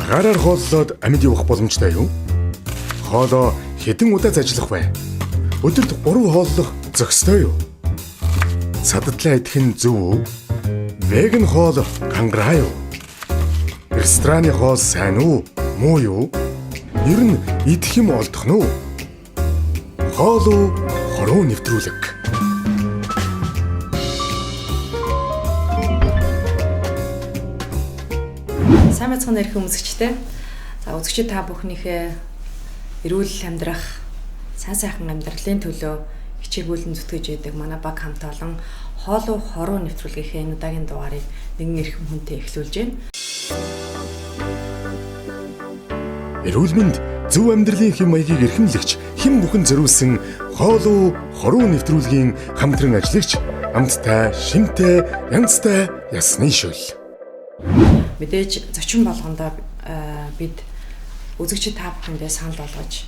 Гараар хооллоод амьд явах боломжтой юу? Хоолоо хэдэн удаа ажиллах вэ? Өдөрт 3 хооллох зохистой юу? Садатлаа идэх нь зөв үү? Веган хоол кангараа юу? Рестораны хоол сайн уу? Муу юу? Ер нь идэх юм олдох нь уу? Хоол уу? Хоруу нэвтрүүлэг. Сайн бацхан нэрхэн үзэгчтэй. За үзэгчид та бүхнийхээ эрүүл амьдрах, сайн сайхан амьдралын төлөө хичээгүүлэн зүтгэж яадаг манай баг хамт олон хоол хоруу нэвтрүүлгийнхээ энэ удаагийн дугаарыг нэгэн эрхэм хүнтэй эхлүүлж байна. Эрүүл мэнд зөв амьдралын хэм маягийг эрхэмлэгч хэн бүхэн зориулсан хоол хоруу нэвтрүүлгийн хамтран ажиллагч амттай, шимтэй, янзтай ясны шөл. Мэдээж зочин болгондоо бид үзэгчид та бүхэндээ санал болгож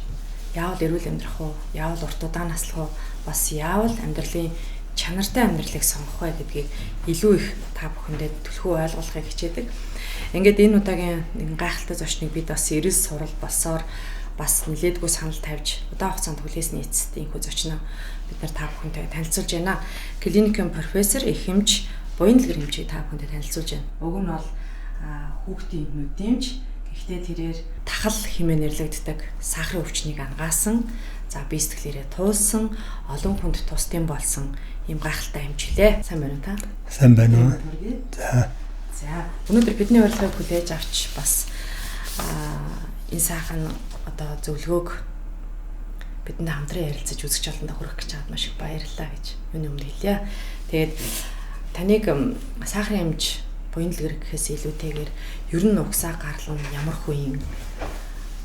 яавал эрүүл амьдрах уу, яавал урт удаан наслах уу, бас яавал амьдралын чанартай амьдралыг сонгох вэ гэдгийг илүү их та бүхэндээ түлхүү ойлгуулахыг хичээдэг. Ингээд энэ удаагийн нэгэн гайхалтай зочныг бид бас эрэлс сурал болсоор бас нэлээдгүй санал тавьж удаан хугацаанд хүлээсний эцэст энэхүү зочноо бид нар та бүхэнтэй танилцуулж байна. Клиникийн профессор эхэмж Буянлагэр хэмжээ та бүхэнд танилцуулж байна. Уг нь бол хүүхдийн нүдэмж, гэхдээ тэрээр тахал хэмээн нэрлэгддэг сахарын өвчнийг ангаасан, за бие сэтгэлээрээ туулсан, олон хүнд тусдим болсон ийм гайхалтай хэмжлээ. Сайн байна уу та? Сайн байна уу? За өнөөдөр бидний урилгыг хүлээж авч бас энэ сайхан одоо зөвлөгөөг бидэнд хамтран ярилцаж үзэж олондоо хүргэх гэж чад маш их баярлалаа гэж өмнө хэлье. Тэгээд таныг сахарын хэмж буянлагэр гэхээс илүүтэйгээр ер нь угсаа гарлан ямар хүн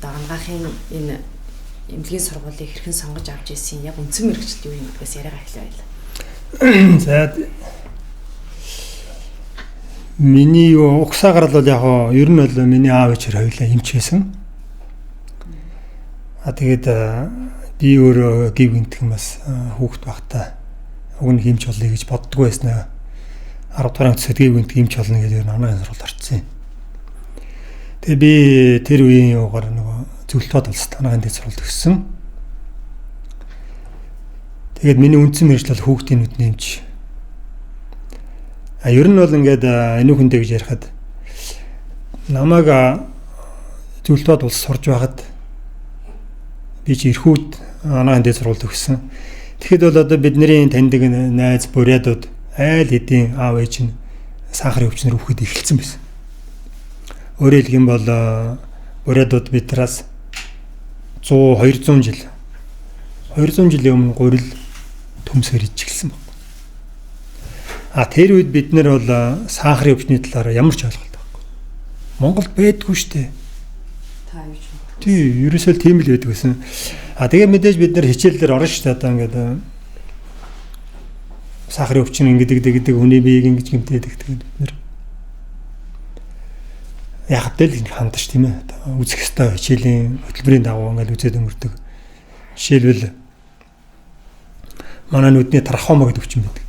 одоо ангаахын энэ эмнэлгийн сургуулийг хэрхэн сонгож авч ирсэн яг үндсэн мэргэжилт юу юм гэдгээс яриагаа эхлэе. За миний угсаа гарал бол яг ер нь бол миний аав ээж хоёулаа эмчээсэн. Тэгээд би өөрөө гів гинтэх юм бас хүүхэд багтаа уг нь хэмч болъё гэж боддгоо байснаа 10 дугаар ангид гів гинтэх хэмч болно гэдэг нь анагаан сурвалд орцсон юм. Тэгээ би тэр үеийн юугаар нөгөө зөвлөлтөд улс анагаан дэд сурвалд өгсөн. Тэгээд миний үндсэн мэргэжил бол хүүхдийн нүдний эмч. Ер нь бол ингээд энэ хүндээ гэж ярихад намайг зөвлөлтөд улс сурж байхад би чи эрхүүд анагаан дэд сурвалд өгсөн. Тэгэхэд бол одоо бидний таньдаг найз бурядууд айл хэдийн аав ээж нь сахарын өвчнөр үхэхэд эхэлсэн байсан. Өөрөөр хэлэх юм бол бурядууд бидраас 100-200 жилийн өмнө гурил төмсгөр ичгэлсэн баг. Тэр үед бид нэр бол сахарын өвчний талаар ямар ч ойлголт байхгүй. Монголд байдгүй штэ. Та юу ч тий, ерөөсөө тийм л байдаг гэсэн. Тэгээ мэдээж бид нар хичээлээр орно штэ одоо ингээд сахарын өвчин ингэдэг хүний биеийг ингэж гэмтээдэг тэгээд бид нар яг тэл хандаж тийм ээ. Үзэх ёстой хичээлийн хөтөлбөрийн дагуу ингээд үзээд өнгөрдөг. Жишээлбэл манай нүдний трахома гэдэг өвчин байдаг.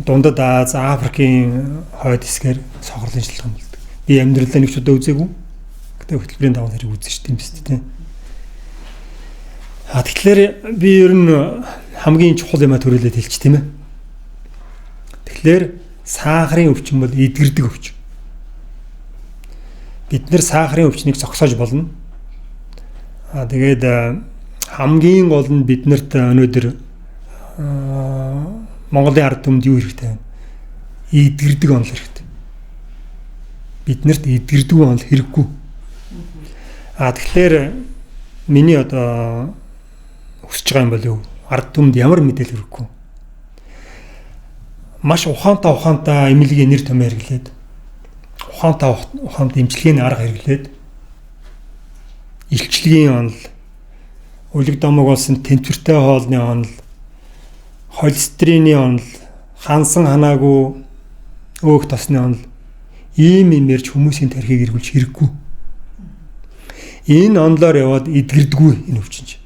Дундад Африкийн хойд хэсгээр сохрлын шилхэн болдог. Би амьдралаа нэг ч удаа үзээгүй. Гэтэ хөтөлбөрийн дагуу тэрийг үзэн шүү дээ юм шүү дээ. Тэгэхээр би ер нь хамгийн чухал юм төрүүлээд хэлчих тийм ээ. Тэгэхээр сахарын өвчин бол эдгэрдэг өвчин. Бид нэр сахарын өвчнийг зогсоож болно. Тэгээд хамгийн гол нь биднэрт өнөөдөр Монголын ард түмэнд юу хэрэгтэй вэ? Эдгэрдэг онол хэрэгтэй. Биднэрт эдгэрдэг онол хэрэггүй. Тэгэхээр миний одоо хүсэж байгаа юм бол юу? Ард түмэнд ямар мэдээлэл хэрэггүй. Маш ухаантай эмнэлгийн нэр томьёо хэрэглээд ухаантай эмчилгээний арга хэрэглээд илчлэгийн онол, үлэг домог болсон тэнцвэртэй хоолны онол, холестерины онол, хансан ханаагүй өөх тосны онол ийм ярьж хүмүүсийн тархийг эргүүлж хэрэггүй. Энэ онлоор яваад эдгэрдэггүй энэ өвчин чинь.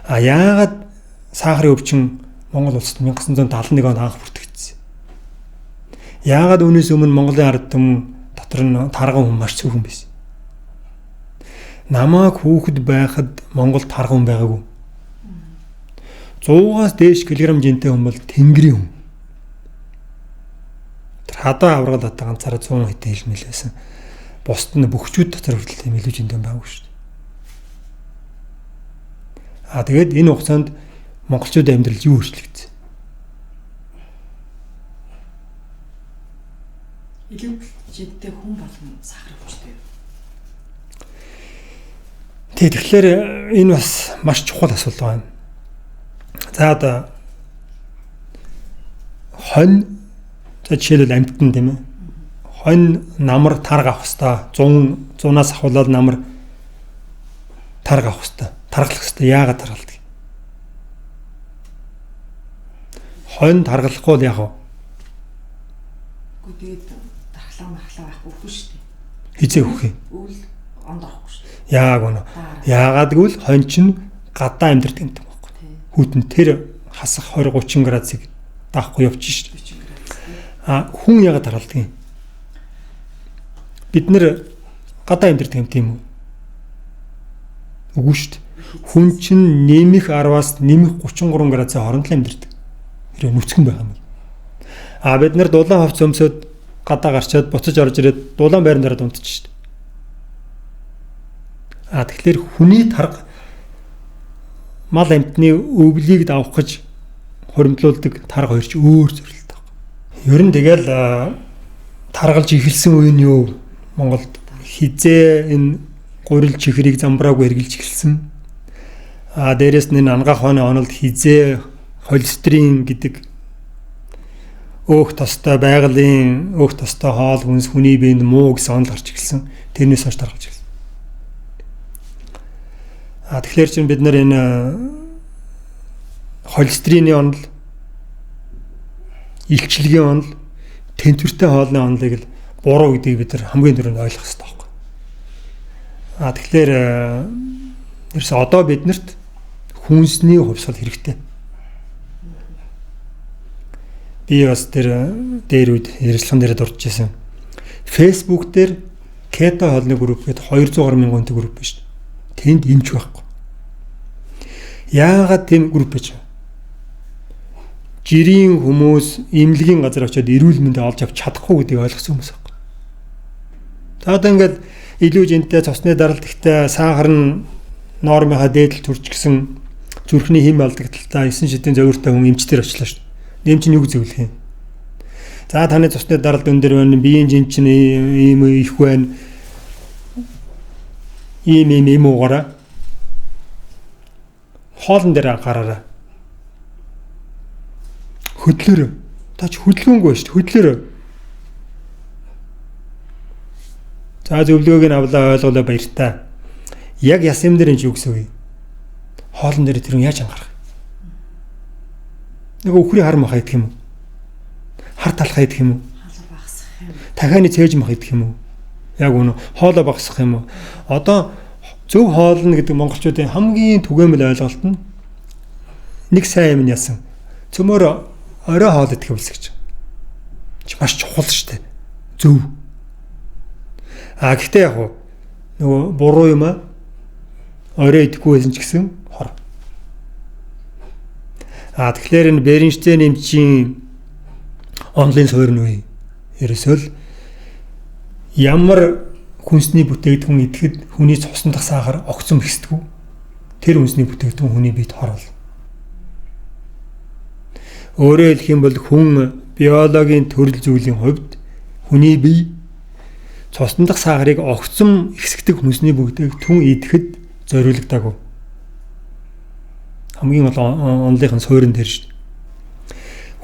Яагаад сахарын өвчин Монгол улсад 1971 онд анх бүртгэгдсэн? Яагаад үүнээс өмнө Монголын ард түмэн дотор нь тарган хүн маш цөөхөн байсан. Намайг хүүхэд байхад Монголд тарган хүн байгаагүй. 100-аас дээш килограмм жинтэй хүн бол тэнгэрийн хүн. Тэр хадаа аврагал одоо ганцаараа 100 хэдэн хэлмэл байсан. Бусд нь бөхчүүд дотор хүртэл тийм илүү жинтэй байгаагүй шүү дээ. Тэгээд энэ хугацаанд монголчуудын амьдрал юу өөрчлөгдсөн? Илүү жинтэй хүн болгон сахар өвчтэй. Тэгэхээр энэ бас маш чухал асуудал байна. За одоо хонь за жишээлбэл амьтан тийм ээ. Хонь намар тарга авах хэвээр 100-аас ахуулаад намар тарга авах хэвээр таргалах хэвээр яагаад таргалдаг? Хонь таргалахгүй л яг уу. Тэгээд дархлаа байхгүй үгүй шүү дээ. Хизээ өгөх юм. Үл онд орохгүй шүү дээ. Яг үнэ. Яагаадгүй л хонь чинь гадаа амьдардаг юм байхгүй. Хүүтэн тэр хасах 20-30 градусыг даахгүй явчих шүү дээ. Хүн яагаад таргалдаг юм? Бид нэр гадаа амьдардаг юм тийм үү? Үгүй шүү дээ. Хүн чинь нэмэх 10-аас нэмэх 33 градусын хооронд л амьдардаг. Тэр нүцгэн байгаа юм. Бид нар дулаан ховц өмсөд гадаа гарчаад буцаж орж ирээд дулаан байран дээр унтчих шүү дээ. Тэгэхээр хүний тарга мал амьтны өвлийг давах гэж хуримтлуулдаг тарга хоёр ч өөр зөвлөлтэй байна. Ер нь тэгэл таргалж эхэлсэн үе нь юу? Монголд хизээ энэ гурил чихрийг замбраагүй хэрглэж эхэлсэн. Дээрээс нь ангаах хооны оноолд хизээ холестерин гэдэг өөх тостой байгалийн өөх тостой хоол хүнс хүний биед муу гэсэн онол гарч эхэлсэн. Тэрнээс хойш таргалж эхэлсэн. Тэгэхээр чинь бид нар энэ холестерины онол, илчлэгийн онол, тэнцвэртэй хоолны онолыг л буруу гэдгийг бид нар хамгийн түрүүнд ойлгох хэрэгтэй байхгүй. Тэгэхээр ерөөсөө одоо биднэрт хүнсний хувьсгал хэрэгтэй. Би бас дээр үед ярилцлаган дээр дурдж байсан. Facebook дээр кето хоолны групп гээд 200 гаруй мянган хүнтэй групп байна шүү дээ. Тэнд эмч байхгүй. Яагаад тийм групп байж вэ? Жирийн хүмүүс эмнэлгийн газар очиод эрүүл мэндэ олж авч чадахгүй гэдгийг ойлгосон хүмүүс байхгүй. За одоо ингээд илүү жинтэй цусны даралдагтай сахар нь нормынхаа дээдэл төрж гисэн зүрхний хэм алдагдaltaа 9 шидийн зовиртой хүн эмчтэр очлоо шүү. Нэмч нь юу зөвлөх юм? За таны цусны даралт өндөр байна, биеийн жин чинь ийм их байна. Ийм уугаараа хоолн дээр гараараа. Хөдлөөрөө. Таач хөдөлгөөнгүй шүү дээ. Хөдлөөрөө. За зөвлөгөөг нь авлаа ойлголоо баяртай. Яг ясам дээр энэ юу гэсэн вэ? Хоолн дээр тэр нь яаж анхаарах? Нэг өхрийн хар мах идэх юм уу? Хар талхаа идэх юм уу? Хоолоо багасгах юм. Дахианы цээж мах идэх юм уу? Яг үнэ. Хоолоо багасгах юм уу? Одоо зөв хоолно гэдэг монголчуудын хамгийн түгээмэл ойлголт нь нэг сайн юм яасан. Цөмөр орой хоол идэх үлс гэж. Маш чухал шүү дээ. Зөв. Гэхдээ яг нөгөө буруу юм аа. Орой идэхгүй байсан ч гэсэн хор. Тэгэхээр энэ Бернштейн эмчийн онлайн суурь нь ерөөсөө л ямар хүнсний бүтээгдэхүүн идэхэд хүний цусан дах сахар огцом ихсдэггүй. Тэр хүнсний бүтээгдэхүүн хүний биед хорол. Өөрөөр хэлэх юм бол хүн биологийн төрөл зүйлийн хувьд хүний бие цусан дах сахарыг огцом ихсгдэг хүнсний бүтээгдэхүүн идэхэд зориулагдаагүй. Хамгийн онлынхын суурин дээр шүү дээ.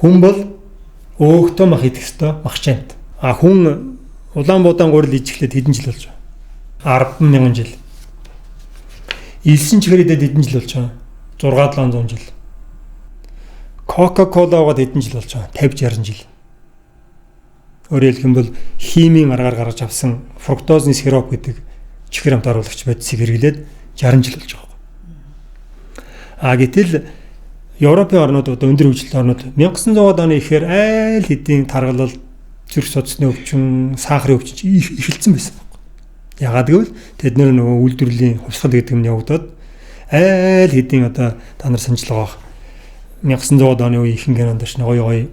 Хүн бол өөхтөө мах идэх ёстой, махчаант. Хүн Улаанбуудаан гурил ижихлээд хэдэн жил болж байна? 10,000 жил. Илсэн чихэр идээд хэдэн жил болж байна? 6-700 жил. Кока-кола уугаад хэдэн жил болж байгаа? 50-60 жил. Өөрөөр хэлэх юм бол химийн аргаар гаргаж авсан фруктозны сироп гэдэг чихэр амт оруулагч бодисыг хэрэглээд 60 жил болж байгаа. Гэтэл Европын орнууд одоо өндөр хөгжилтэй орнууд 1900 оны ихээр айл хэдийн таргалал зүрх судасны өвчин, сахарын өвчин ихэлсэн байсан баг. Ягаад гэвэл тэд нөгөө үйлдвэрлэлийн хувьсгал гэдэг юм явагдаад айл хэдийн одоо та нар санаж байгаа 1900-аад оны үеийн ихэнх кинонд ч гоё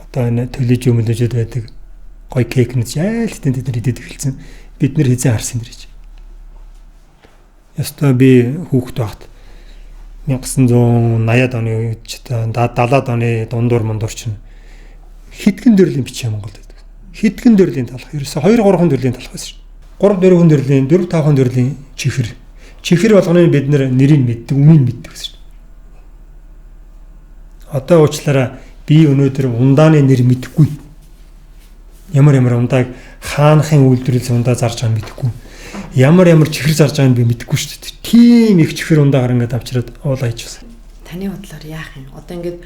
одоо энэ төлөж өмлөжөд байдаг гоё кекнэж айл хэдийн тэд нар идээд эхэлсэн. Бид нэр хизээ харсан дэрэж. Ястаа би хүүхэд байхад 1980-аад оны үед ч 70-аад оны дундуур мондор ч хэдхэн төрлийн бичээ Монголд байдаг. Хэдхэн төрлийн талх. Ерөөсө 2-3 төрлийн талх байсан шүү. 3-4 төрлийн 4-5 төрлийн чихэр. Чихэр болгоны бид нэрийг мэддэг, өмнө нь мэддэг гэсэн шүү. Одоо уучлаарай би өнөөдөр ундааны нэр мэдэхгүй. Ямар ундааг хаанхын үйлдвэрлэл ундаа зарж байгааг мэдэхгүй. Ямар чихэр зарж байгааг би мэдэхгүй шүү дээ. Тийм их чихэр ундаагаар ингээд авчираад уулаа хийчихсэн. Таны бодлоор яах юм? Одоо ингээд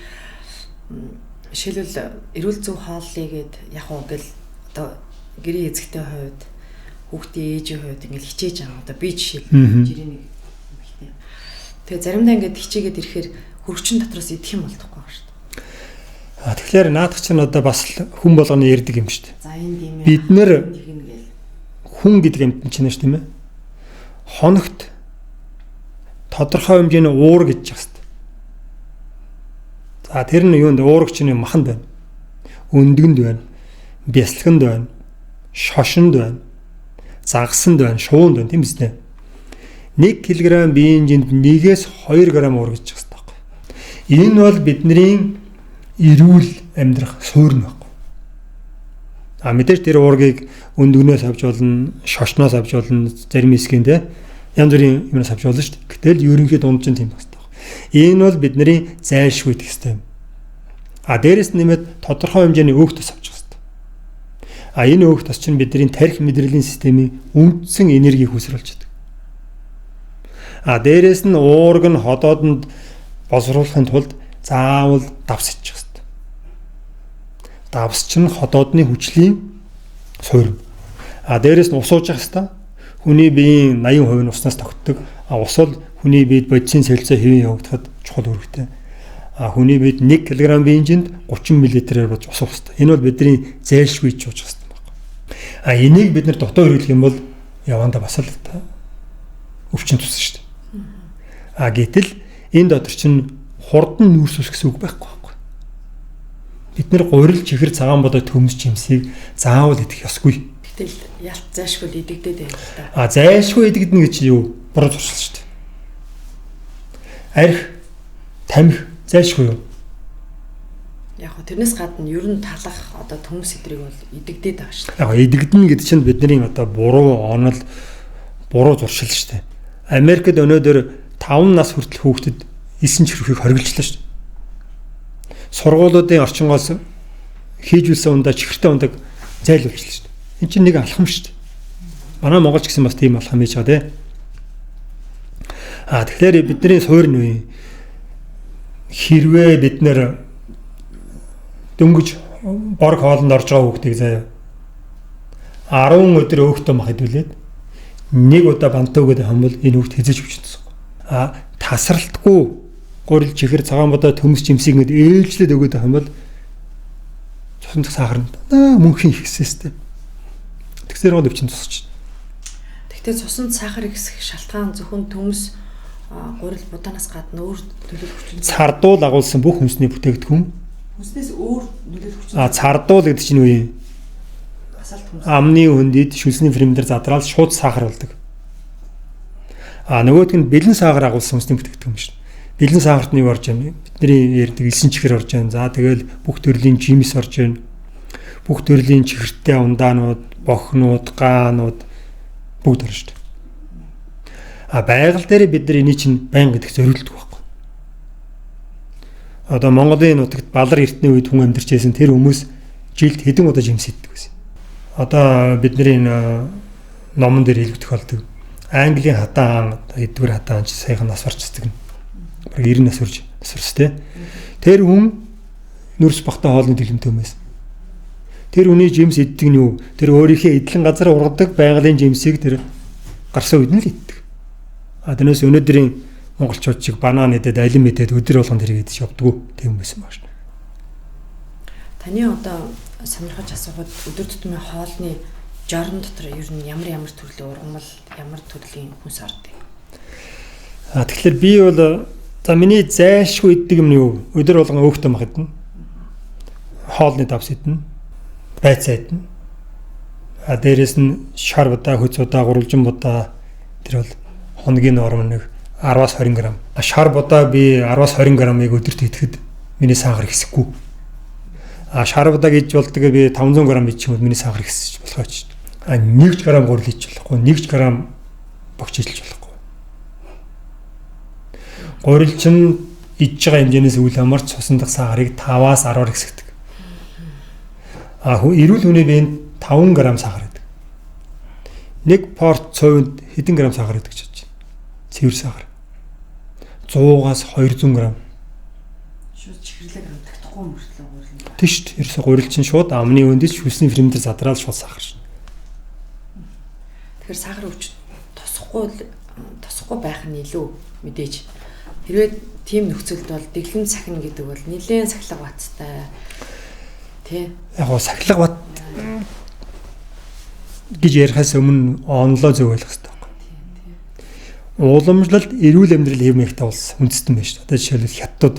жишээлбэл эрүүл зөв хооллыг гээд яг уу гэл одоо гэрийн эзэгтэй хувьд хүүхдийн ээжийн хувьд ингээд хичээж байгаа. Одоо би жишээ жирийн нэг ихтэй. Тэгээ заримдаа ингээд хичээгээд ирэхээр хөргөчн дотроос идэх юм болдохгүй байна шүү дээ. Тэгэхээр наадах чинь одоо бас хүн болгоны ярддаг юм шүү дээ. За энд юм яа. Бид нэр хүн гэдэг юмт чинь шүү дээ. Хоногт тодорхой хэмжээний уур гэж байгаа шүү дээ. За тэр нь юунд уурагч нь маханд байна. Өндгөнд байна. Бясалганд байна. Шошинд байна. Загсанд байна, шуунд байна тийм үстэй. 1 кг биеийн жинд 1-2 г уур гэж байгаа байхгүй. Энэ бол бидний эрүүл амьдрах суурь байхгүй. Мэдээж тэр уургийг өндгнөөс авч болно, шошноос авч болно, зарим хэсгийн те янз бүрийн юмнаас авч болно шүү дээ. Гэтэл ерөнхий дунд чинь тийм байна. Энэ бол бидний зайлшгүй гэх юм. Дээрэс нэмээд тодорхой хэмжээний өөх тос авч байгаа. Энэ өөх тос чинь бидний тарих мэдрэлийн системийн үндсэн энергийг хүсрүүлж байдаг. Дээрэс нь уург нь ходоодонд боловсруулахын тулд заавал давс идэх хэрэгтэй. Давс чинь ходоодны хүчлийн суурь. Дээрэс нь ус ууж явах хэрэгтэй. Хүний биеийн 80% нь уснаас тогтдог. Ус бол хүний биед бодисын солилцоо хэвэн явагдахад чухал үүрэгтэй. Хүний биед 1 кг биенжинд 30 мл-ээр болж ус уух хэрэгтэй. Энэ бол бидний зайлшгүй ч ууж хэрэгтэй байна. Энийг бид нар дотоо хөрвүүлэх юм бол яванда бас л өвчин тусна шүү дээ. Гэтэл энэ дотор чинь хурдан нүүрс ус гэсэн үг байхгүй. Бид нар гурил чихэр цагаан бодой төмс жимсийг заавал идэх ёсгүй. Гэтэл ялт зайлшгүй идэгдээд байна л да. Зайлшгүй идэгдэнэ гэж юу? Буруу туршилт шүү дээ. Арх, тамхи зайлшгүй юу? Яг хөө тэрнээс гадна ер нь талах одоо төмс идрийг бол идэгдээд байгаа шүү дээ. Яг идэгдэнэ гэдэг чинь бидний одоо буруу онол, буруу туршил шүү дээ. Америкт өнөөдөр 5 нас хүртэл хүүхдэд 9 чихрхийг хоригдчихлаа шүү дээ. Сургуулиудын орчингоос хийжүүлсэн ундаа чихэртэй ундаг зайлуулчихлаа шүү дээ. Энэ чинь нэг алхам шүү дээ. Манай Монгол ч гэсэн бас тийм алхам хийж байгаа тийм. Тэгэхээр бидний суурь нь хэрвээ бид нэр дөнгөж борг хоолнд орж байгаа хүүхдийг заяа 10 өдөр өөхтөө мах хэдүүлээд нэг удаа бантаа өгөөд хамбал энэ хүүхд хэзэж хүчтэй. Тасралтгүй гурил чихэр цагаан бодой төмс жимсийг нэд ээлжлээд өгөөд хамбал цуснд сахар мөнхийн ихсэстэй. Тэгсээр гол өвчин тусч. Гэхдээ цуснд сахар ихсэх шалтгаан зөвхөн төмс гурил будаанаас гадна өөр нөлөөлөх хүчин. Цардуул агуулсан бүх хүнсний бүтээгдэхүүн. Хүнснээс өөр нөлөөлөх хүчин. Цардуул гэдэг чинь юу юм? Асаалт хүнс. Амны хөндөд шүлсний фрэмдэр задраад шууд сахар болдог. Нөгөөдг нь бэлэн сахар агуулсан хүнсний бүтээгдэхүүн шүү. Бэлэн сахарт нь юу орж байна? Бидний ярьдаг элсэн чихэр орж байна. За тэгэл бүх төрлийн жимс орж байна. Бүх төрлийн чихэртэй ундаанууд, бохнууд, гаанууд бүгд орж шүү. Байгаль дээр бид нар энийг чинь байнга идэх зориулдаг байхгүй. Одоо Монголын нутагт балар эртний үед хүн амьдарч байсан тэр хүмүүс жилд хэдэн удаа жимс иддэг байсан. Одоо бидний номон дээр хэлбэх тохиолдог. Английн хатаан эдгээр хатаан ч саяхан нас орчдөг. Бараг 90 нас хүрч насварстэй. Тэр хүн нүрс бахтай хоолны дэлгэмтэй хүмүүс. Тэр хүний жимс иддэг нь юу? Тэр өөрийнхөө эдлэн газар ургадаг байгалийн жимсийг тэр гарсан үед нь л иддэг. Тэрнээс өнөөдрийн монголчууд чиг банан идээд алим идээд өдөр болгон тэрийг идэж явдггүй тийм хүмүүс юм байна. Таны одоо сонирхож асуухад өдөр тутмын хоолны жорон дотор ер нь ямар төрлийн ургамал, ямар төрлийн хүнс ордог? Тэгэхээр би бол за миний зайлшгүй иддэг юм юу? Өдөр болгон өөхтэй мах идэнэ. Хоолны давс идэнэ. Байцаа идэнэ. Дээрээс нь шар будаа, хөц будаа, гурвалжин будаа тэр бол хоногийн норм нэг 10-аас 20 г. Шар будаа би 10-аас 20 г-ыг өдөрт идэхэд миний сахар ихсэхгүй. Шар будаа гэж болдог би 500 г идчих юм бол миний сахар ихсэж болохоо ч. 1 г гурил идчих болохгүй, 1 г богч идчих болохгүй. Гурилчин идж байгаа хэмжээнээс үл хамаарч цусан дах сахарыг 5-аас 10-аар ихсэгдэг. Эрүүл хүний биед 5 г сахар байдаг. 1 порц цовынд хэдэн грамм сахар байдаг гэж бодож байна. Цэвэр сахар. 100-аас 200 г. Шууд чихэрлэг амтдахгүй мөртлөө гурил. Тийш ерөөсө гурилчин шууд амны өндөж хүсний ферментер задраад шууд сахар шин. Тэгэхээр сахар өвч тосхгүй байх нь илүү мэдээж. Хэрвээ тийм нөхцөлд бол дэглэм сахин гэдэг бол нэлээд сахилга баттай. Тэ? Яг гоо сахилга бат гэж ярихаас өмнө онлоо зөв ойлгох хэрэгтэй байна. Уламжлалт эрүүл амьдрал хэв мэхтэй улс үндэстэн байна шүү дээ. Одоо жишээлбэл Хятад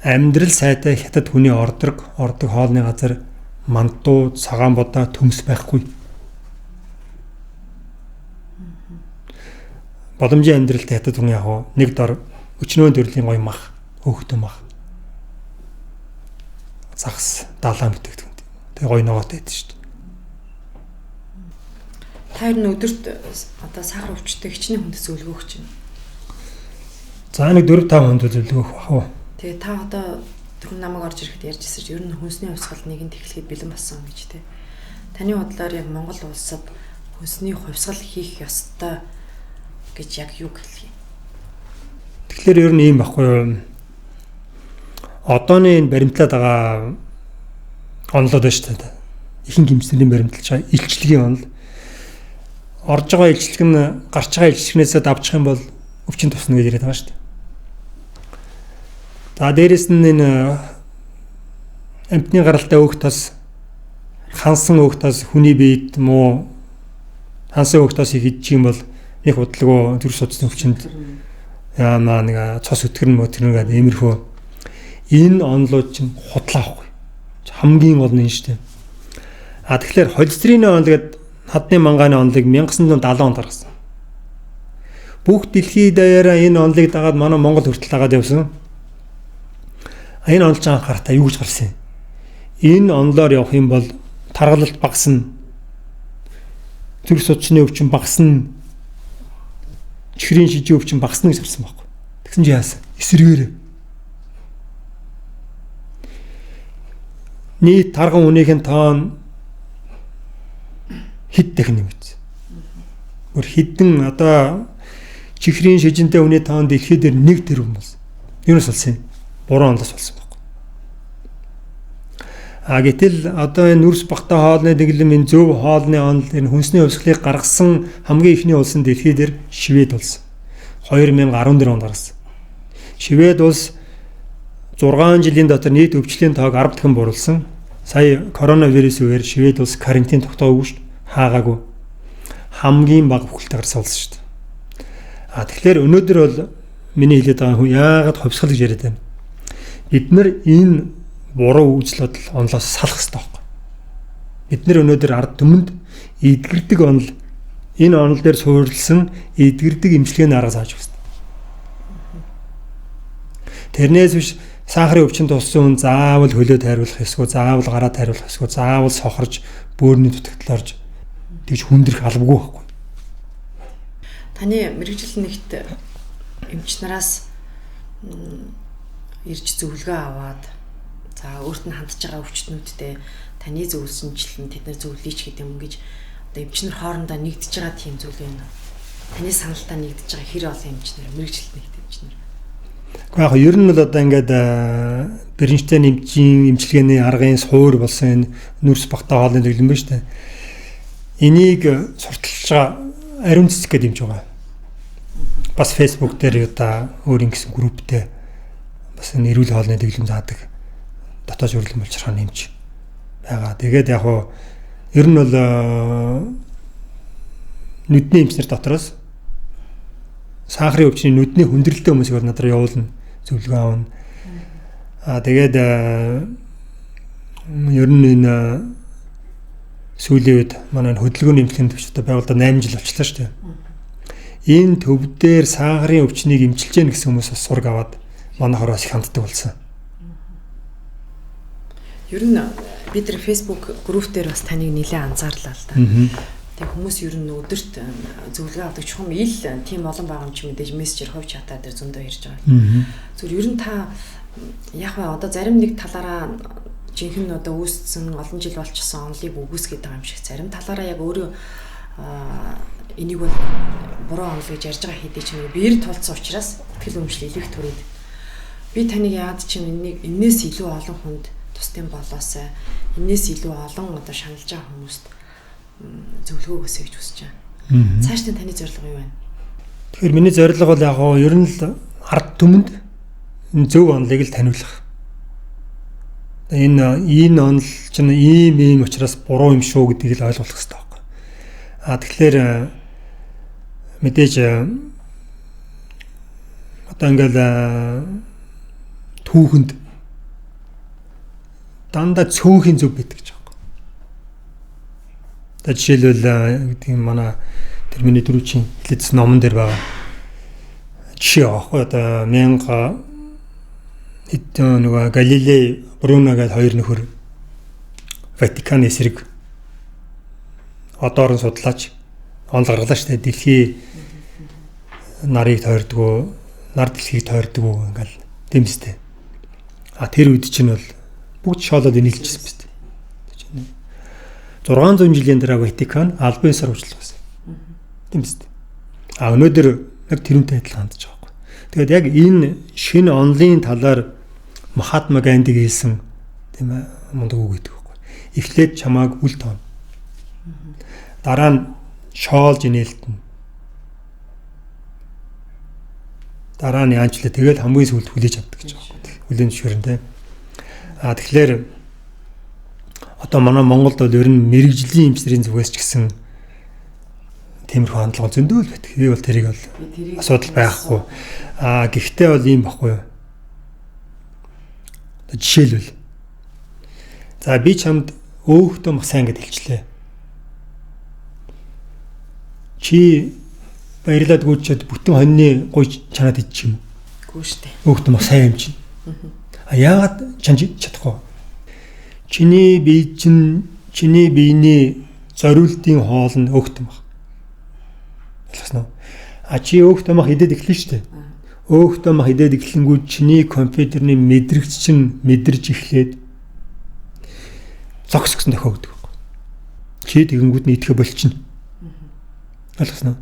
амьдрал сайтай Хятад хүний ордог хоолны газар мандуу, цагаан будаа, төмс байхгүй. Боломжийн амьдралтай Хятад хүн яг нэг дор өчнөө төрлийн гоё мах, өөхтөн мах. Загас, далаа мэддэг. Тэгээ гоё ногоотой байдаг шүү дээ. Та ер нь өдөрт одоо сахар өвчтөй хичнээн хүндэс өлгөөх чинь. За нэг 4-5 хүнд өлгөөх бах уу. Тэгээ та одоо түрүүн намайг орж ирэхэд ярьж ирсэн чинь ер нь хүнсний хувьсгал нэгэнд эхлэхэд бэлэн болсон гэж тэ. Таны бодлоор яг Монгол улсад хүнсний хувьсгал хийх ёстой гэж яг юу хэлэх юм? Тэгэхээр ер нь ийм байхгүй юу. Одооны энэ баримтлаад байгаа онолоод байна шүү дээ. Ихэнх гимсний баримтлаж байгаа илчлэгийн онол. Орж байгаа илчлэг нь гарч байгаа илчлэгнээсээ давчих юм бол өвчин тусна гэж яриад байгаа шүү дээ. За дээрэс нь энэ амтны гаралтай өөх тас хансан өөх тас хүний биед муу хансан өөх тас хийж юм бол их удалгүй зүрх судасны өвчнөд яамаа нэг цус өтгөрн мөтгөрнгээд иймэрхүү энэ онлууд чинь худлаа ахгүй. Хамгийн гол нь шүү дээ. Тэгэхээр холестерины онл гэдэг хадны мангааны онлыг 1970 онд гаргасан. Бүх дэлхийд даяараа энэ онлыг дагаад манай Монгол хүртэл дагаад явсан. Энэ онл ч анхаарахтаа юу гэж гарсан юм? Энэ онлоор явах юм бол таргалалт багасна. Зүрх судасны өвчин багасна. Чихрийн шижийн өвчин багасна гэж гарсан байхгүй. Тэгсэн чи яасан? Эсэргээр. Нийт тарган үнийхэн тоон хэд дахин нэмэгдсэн. Гөр хідэн одоо чихрийн шижинтэй үний тоон дэлхийд дээр 1 тэрбум болсон. Юунаас болсон юм? 3 оноос болсон байхгүй. Гэтэл одоо энэ нүрс багтаа хоолны дэглэм энэ зөв хоолны онол энэ хүнсний хувьсгалыг гаргасан хамгийн ихний улс нь дэлхийд дээр Швед улс. 2014 онд гаргасан. Швед улс 6 жилийн дотор нийт өвчлийн тоог 10 дахин буруулсан. Сая коронавирус үеэр Швед улс карантин тогтоогүй шүү дээ. Хаагаагүй. Хамгийн бага бүхэлтэй гарсан улс шүү дээ. Тэгэхээр өнөөдөр бол миний хэлээд байгаа хүн яагаад хувьсгал гэж яриад байна. Бид нар энэ буруу үзэл бодол онлоос салах хэрэгтэй байхгүй. Бид нар өнөөдөр ард түмэнд эдгэрдэг онол энэ онол дээр суурилсан эдгэрдэг эмчилгээний арга зааж өгсөн. Тэрнээс биш сахарын өвчин туссан хүн заавал хөлөө тайруулах ёсгүй, заавал гараа тайруулах ёсгүй, заавал сохорж бөөрийн дутагдлаарж тэгж хүндрэх албагүй байхгүй. Таны мэрэгжил нэгт эмч нараас ирж зөвлөгөө аваад за өөрт нь хандж байгаа өвчтнүүдтэй таны зөвлөсөнчлэн тэд нар зөвлөйч гэдэг юм гэж одоо эмч нар хоорондоо нэгдэж байгаа тийм зүйл байна. Таны саналтаа нэгдэж байгаа хэр олон эмч нар мэрэгжилт нэгт эмч нар. Яг ер нь л одоо ингээд Бэрнштейн эмчилгээний аргын суур болсон энэ нүрс багтаа хоолны дэглэм байна шүү дээ. Энийг сурталчилж байгаа ариун цэцэг гэдэг юмж байгаа. Бас Facebook дээр одоо өөр ингэсэн групптэй бас эрүүл хоолны дэглэм заадаг дотоод зөвлөм болчихроо нэмж байгаа. Тэгээд яг хуу ер нь бол нүдний эмчнэр дотроос сахарын өвчний нүдний хүндрэлтэй хүмүүсийг бол надад явуулна, зөвлөгөө авна. Тэгээд ер нь энэ сүүлийн үед манай хөдөлгөөний эмчлийн төвчтэй байгууллага 8 жил болчихлоо шүү дээ. Энэ төв дээр сахарын өвчнийг эмчилж гэнэ гэсэн хүмүүс бас сураг аваад манайхаар бас их ханддаг болсон. Ер нь бид нар Facebook групп дээр бас таныг нэлээд анзаарлаа л да. Тэг хүмүүс ер нь өдөрт зөвлөгөө авдаг чухам ил тийм олон байгаа юм чи мэдээж мессежээр хувь чатаа дээр зөндөө ирж байгаа. Зүгээр ер нь та яг ба одоо зарим нэг талаараа жинхэнэ одоо үүссэн олон жил болчихсон онлыг үгүйсгээд байгаа юм шиг зарим талаараа яг өөрөө энийг бол буруу онл гэж ярьж байгаа хэдий ч нэг биер тулцсан учраас тэгэл өмчлөл илэх төрөд би таныг яад чинь энээс илүү олон хүнд тусдын болоосай энээс илүү олон одоо шаналж байгаа хүмүүст зөвлөгөө өгөөсэй гэж хүсэж байна. Цааш таны зорилго юу вэ? Тэгэхээр миний зорилго бол яг нь ер нь л ард түмэнд зөв онлыг л таниулах. Энэ онл чинь ийм учраас буруу юм шүү гэдгийг л ойлгох хэрэгтэй байхгүй. Тэгэхээр мэдээж одоо ингээл түүхэнд дандаа цөөнхийн зөв байдаг гэж байна. Тэгээд жишээлбэл гэдэг юм манай тэр миний дөрөвчийн хэлсэн номон дээр байгаа жишээ аахгүй одоо 1000 хэдэн нөгөө Галилей Бруно гэдэг хоёр нөхөр Ватиканы эсрэг одоор нь судлаач онл гаргалаа шүү дээ. Дэлхий нарыг тойрдгоо, нар дэлхийг тойрдгоо ингээл тийм үстэй. Тэр үед чинь бол бүгд шоолоод нийлжсэн биз дээ. 600 жилийн дараа Ватикан албан ёсоор уучлах гэсэн. Тийм биз дээ. Өнөөдөр яг тэрнтэй адилхан хандж байгаа байхгүй. Тэгээд яг энэ шинэ онлын талаар Махатма Ганди хэлсэн тийм ээ мундаг үг гэдэг байхгүй. Эхлээд чамааг үл тоон. Дараа нь шоолж инээлтэн. Дараа нь яанчлаа тэгээд хамгийн сүүлд хүлээж авдаг гэж байгаа байхгүй. Хүлэн зөвшөөрнө тийм. Тэгэхээр одоо манай Монголд бол ер нь мэрэгжлийн эмчнэрийн зүгээс ч гэсэн тиймэрхүү хандлага зөндөө л байдаг. Би бол тэрийг бол асуудал байхгүй. Гэхдээ бол ийм байхгүй юу? Жишээлбэл. За би чамд өөхтөө мах сайн гэж хэлчлээ. Чи баярлаад гүйчээд бүтэн хоньны гуйж чанаад идчих юм. Гүү штэ. Өөхтөө мах сайн юм чинь. Яагаад чанж чадахгүй? Чиний биений зориултын хоол нь өөхтөө мах. Ойлгосноо? Чи өөхтөө мах идээд эхлэн штэ. Өөхтөө мах идээд эхлэнгүүд чиний компьютерны мэдрэгч чинь мэдэрж эхлээд зогс гэсэн тохиогддог. Чи тэгэнгүүт нь идэхэ болчихно. Ойлгосноо?